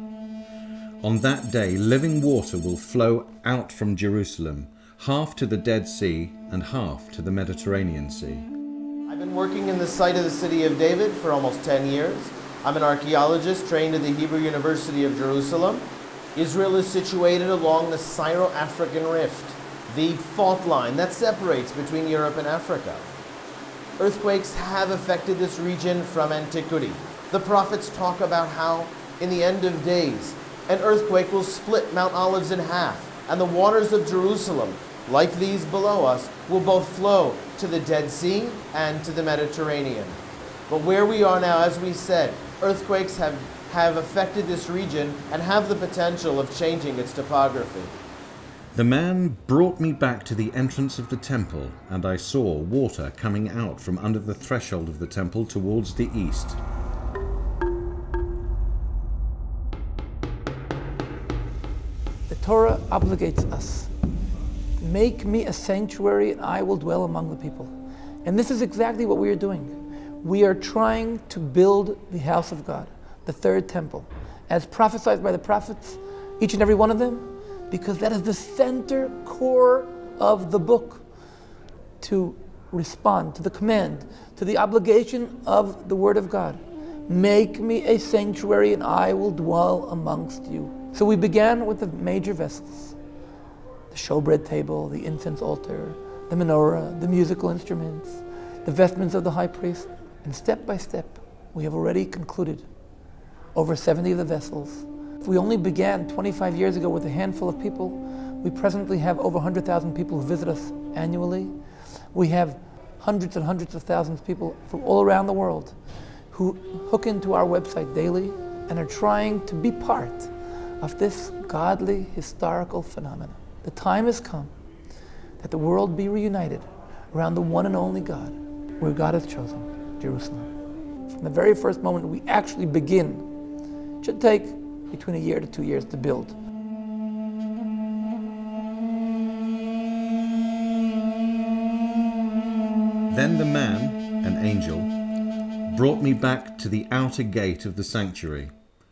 On that day living water will flow out from Jerusalem, half to the Dead Sea and half to the Mediterranean Sea. I've been working in the site of the city of David for almost 10 years. I'm an archaeologist trained at the Hebrew University of Jerusalem. Israel is situated along the Syro-African Rift, the fault line that separates between Europe and Africa. Earthquakes have affected this region from antiquity. The prophets talk about how, in the end of days, an earthquake will split Mount Olives in half, and the waters of Jerusalem, like these below us, will both flow to the Dead Sea and to the Mediterranean. But where we are now, as we said, earthquakes have affected this region and have the potential of changing its topography. The man brought me back to the entrance of the temple, and I saw water coming out from under the threshold of the temple towards the east. The Torah obligates us. Make me a sanctuary and I will dwell among the people. And this is exactly what we are doing. We are trying to build the house of God, the third temple, as prophesied by the prophets, each and every one of them, because that is the center core of the book, to respond to the command, to the obligation of the Word of God. Make me a sanctuary and I will dwell amongst you. So we began with the major vessels, the showbread table, the incense altar, the menorah, the musical instruments, the vestments of the high priest, and step by step, we have already concluded over 70 of the vessels. If we only began 25 years ago with a handful of people, we presently have over 100,000 people who visit us annually. We have hundreds and hundreds of thousands of people from all around the world who hook into our website daily and are trying to be part of this godly historical phenomenon. The time has come that the world be reunited around the one and only God, where God has chosen Jerusalem. From the very first moment we actually begin, it should take between a year to 2 years to build. Then the man, an angel, brought me back to the outer gate of the sanctuary,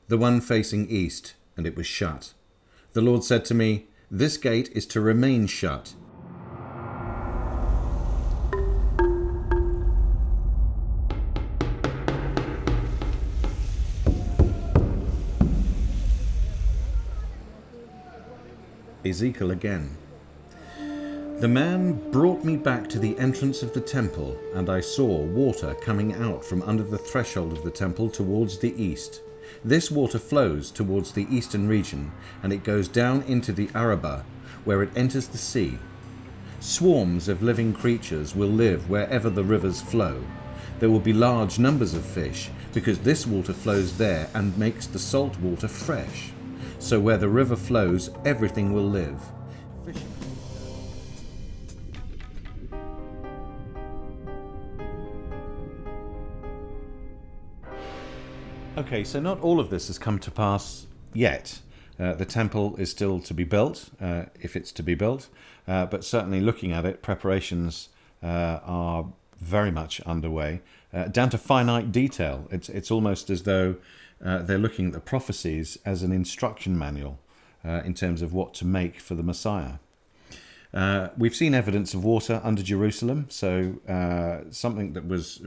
the one facing east, and it was shut. The Lord said to me, "This gate is to remain shut." Ezekiel again. The man brought me back to the entrance of the temple, and I saw water coming out from under the threshold of the temple towards the east. This water flows towards the eastern region, and it goes down into the Arabah, where it enters the sea. Swarms of living creatures will live wherever the rivers flow. There will be large numbers of fish, because this water flows there and makes the salt water fresh. So where the river flows, everything will live. Okay, so not all of this has come to pass yet. The temple is still to be built, if it's to be built, but certainly looking at it, preparations are very much underway, down to finite detail. It's almost as though they're looking at the prophecies as an instruction manual in terms of what to make for the Messiah. We've seen evidence of water under Jerusalem, so something that was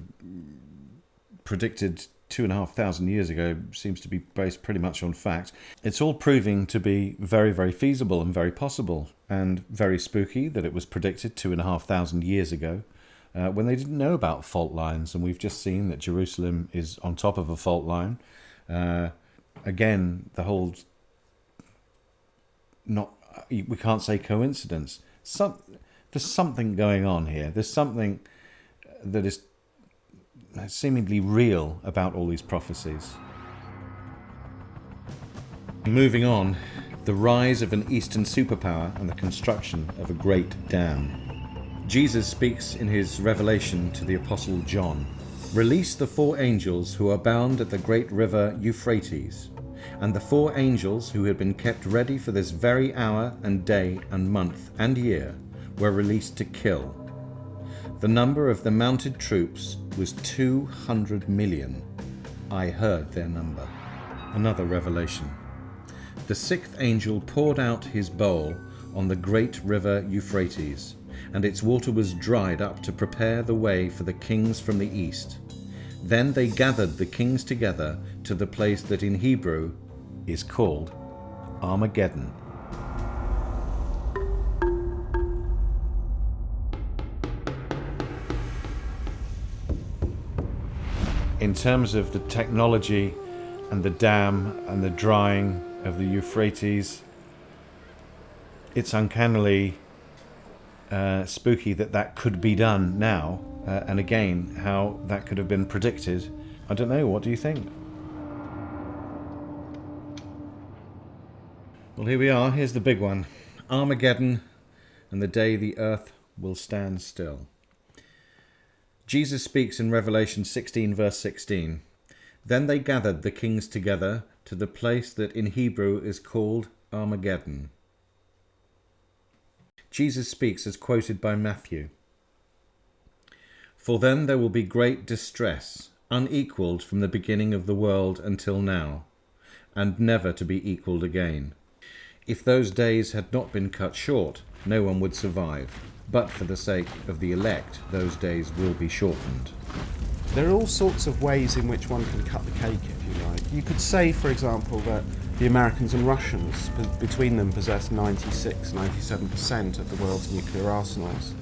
predicted 2,500 years ago seems to be based pretty much on fact. It's all proving to be very, very feasible and very possible, and very spooky that it was predicted 2,500 years ago when they didn't know about fault lines, and we've just seen that Jerusalem is on top of a fault line. Again, the whole we can't say coincidence. There's something going on here. There's something that is seemingly real about all these prophecies. Moving on, the rise of an Eastern superpower and the construction of a great dam. Jesus speaks in his revelation to the Apostle John, "Release the 4 angels who are bound at the great river Euphrates." And the 4 angels who had been kept ready for this very hour and day and month and year were released to kill. The number of the mounted troops was 200 million. I heard their number. Another revelation. The 6th angel poured out his bowl on the great river Euphrates, and its water was dried up to prepare the way for the kings from the east. Then they gathered the kings together to the place that in Hebrew is called Armageddon. In terms of the technology and the dam and the drying of the Euphrates, it's uncannily spooky that could be done now, and again, how that could have been predicted. I don't know, what do you think? Well, here we are, here's the big one. Armageddon and the day the earth will stand still. Jesus speaks in Revelation 16 verse 16. Then they gathered the kings together to the place that in Hebrew is called Armageddon. Jesus speaks as quoted by Matthew. For then there will be great distress, unequalled from the beginning of the world until now, and never to be equalled again. If those days had not been cut short, no one would survive. But for the sake of the elect, those days will be shortened. There are all sorts of ways in which one can cut the cake, if you like. You could say, for example, that the Americans and Russians, between them, possess 96-97% of the world's nuclear arsenals.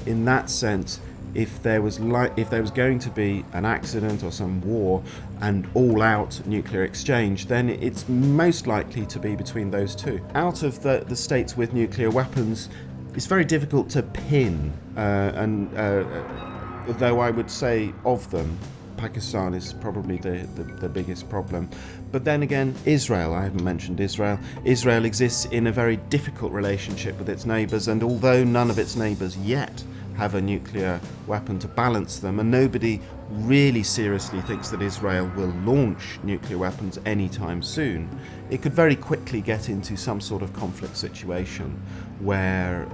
In that sense, if there was going to be an accident or some war and all-out nuclear exchange, then it's most likely to be between those two. Out of the states with nuclear weapons, it's very difficult to pin, though I would say of them, Pakistan is probably the biggest problem. But then again, Israel, I haven't mentioned Israel. Israel exists in a very difficult relationship with its neighbours, and although none of its neighbours yet have a nuclear weapon to balance them, and nobody really seriously thinks that Israel will launch nuclear weapons anytime soon, it could very quickly get into some sort of conflict situation where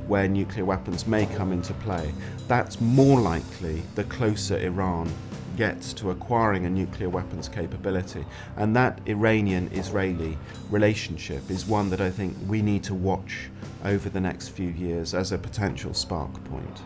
nuclear weapons may come into play. That's more likely the closer Iran gets to acquiring a nuclear weapons capability. And that Iranian-Israeli relationship is one that I think we need to watch over the next few years as a potential spark point.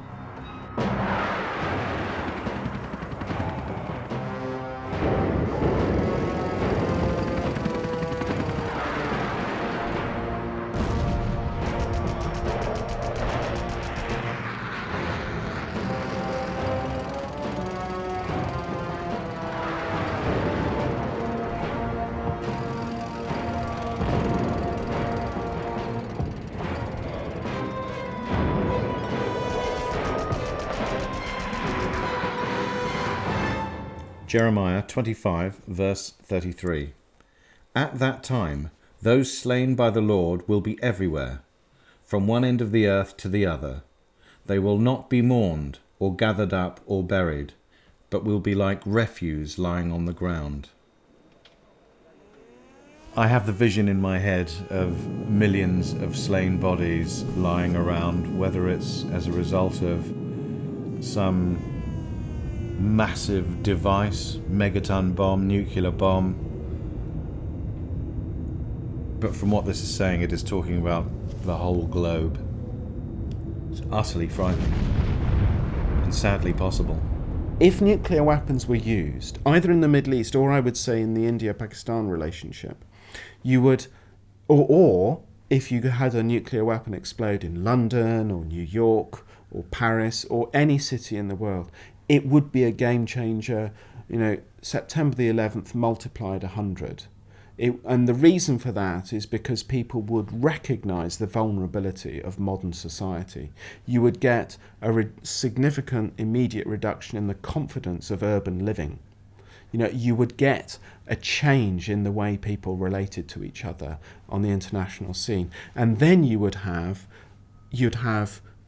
Jeremiah 25, verse 33. At that time, those slain by the Lord will be everywhere, from one end of the earth to the other. They will not be mourned, or gathered up, or buried, but will be like refuse lying on the ground. I have the vision in my head of millions of slain bodies lying around, whether it's as a result of some massive device, megaton bomb, nuclear bomb. But from what this is saying, it is talking about the whole globe. It's utterly frightening and sadly possible. If nuclear weapons were used, either in the Middle East or I would say in the India-Pakistan relationship, you would, or if you had a nuclear weapon explode in London or New York or Paris or any city in the world, it would be a game changer. You know, September the 11th multiplied 100. And the reason for that is because people would recognise the vulnerability of modern society. You would get a significant immediate reduction in the confidence of urban living. You know, you would get a change in the way people related to each other on the international scene. And then you'd have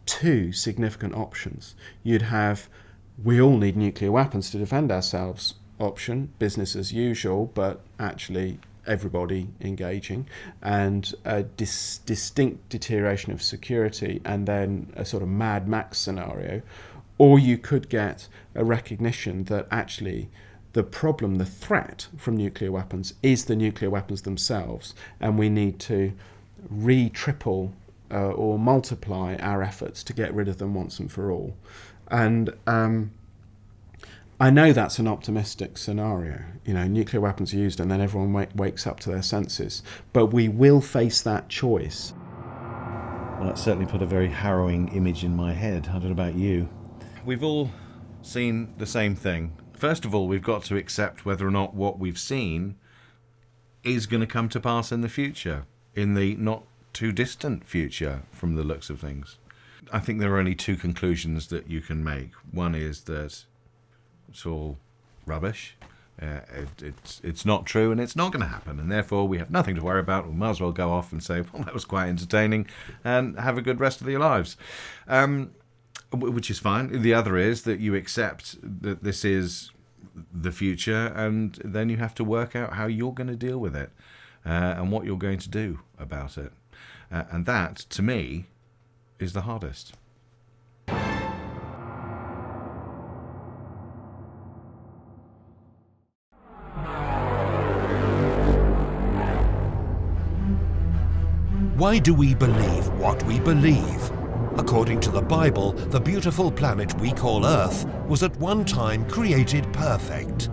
two significant options. You'd have, we all need nuclear weapons to defend ourselves option, business as usual, but actually everybody engaging, and a distinct deterioration of security, and then a sort of Mad Max scenario. Or you could get a recognition that actually the problem, the threat from nuclear weapons is the nuclear weapons themselves, and we need to triple or multiply our efforts to get rid of them once and for all. And I know that's an optimistic scenario. You know, nuclear weapons are used and then everyone wakes up to their senses. But we will face that choice. Well, that certainly put a very harrowing image in my head. I don't know about you. We've all seen the same thing. First of all, we've got to accept whether or not what we've seen is going to come to pass in the future, in the not too distant future from the looks of things. I think there are only two conclusions that you can make. One is that it's all rubbish. It's not true and it's not going to happen, and therefore we have nothing to worry about. We might as well go off and say, well, that was quite entertaining, and have a good rest of your lives, which is fine. The other is that you accept that this is the future, and then you have to work out how you're going to deal with it and what you're going to do about it. And that, to me, is the hardest. Why do we believe what we believe? According to the Bible, the beautiful planet we call Earth was at one time created perfect.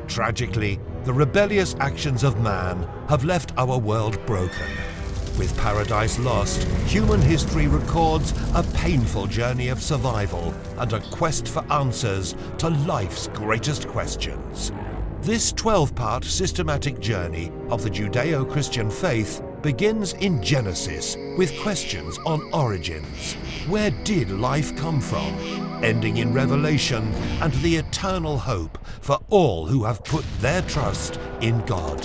Tragically, the rebellious actions of man have left our world broken. With paradise lost, human history records a painful journey of survival and a quest for answers to life's greatest questions. This 12-part systematic journey of the Judeo-Christian faith begins in Genesis with questions on origins. Where did life come from? Ending in Revelation and the eternal hope for all who have put their trust in God.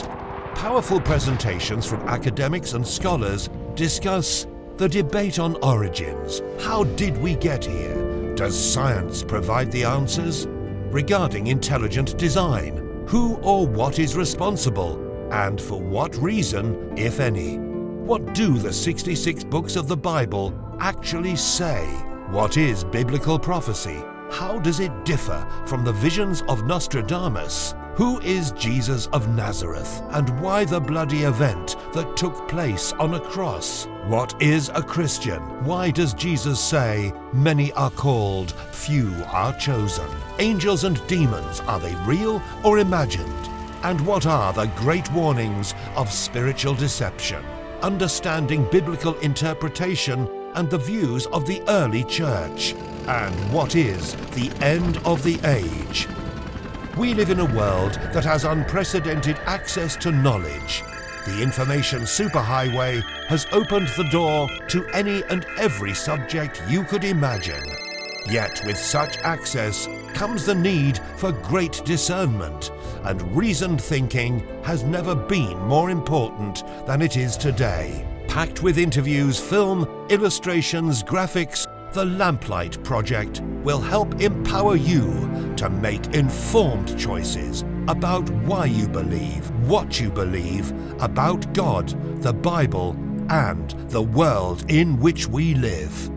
Powerful presentations from academics and scholars discuss the debate on origins. How did we get here? Does science provide the answers? Regarding intelligent design, who or what is responsible? And for what reason, if any? What do the 66 books of the Bible actually say? What is biblical prophecy? how does it differ from the visions of Nostradamus? Who is Jesus of Nazareth, and why the bloody event that took place on a cross? What is a Christian? Why does Jesus say, "Many are called, few are chosen"? Angels and demons, are they real or imagined? And what are the great warnings of spiritual deception? Understanding biblical interpretation and the views of the early church. And what is the end of the age? We live in a world that has unprecedented access to knowledge. The information superhighway has opened the door to any and every subject you could imagine. Yet with such access comes the need for great discernment, and reasoned thinking has never been more important than it is today. Packed with interviews, film, illustrations, graphics, the Lamplight Project will help empower you to make informed choices about why you believe, what you believe, about God, the Bible, and the world in which we live.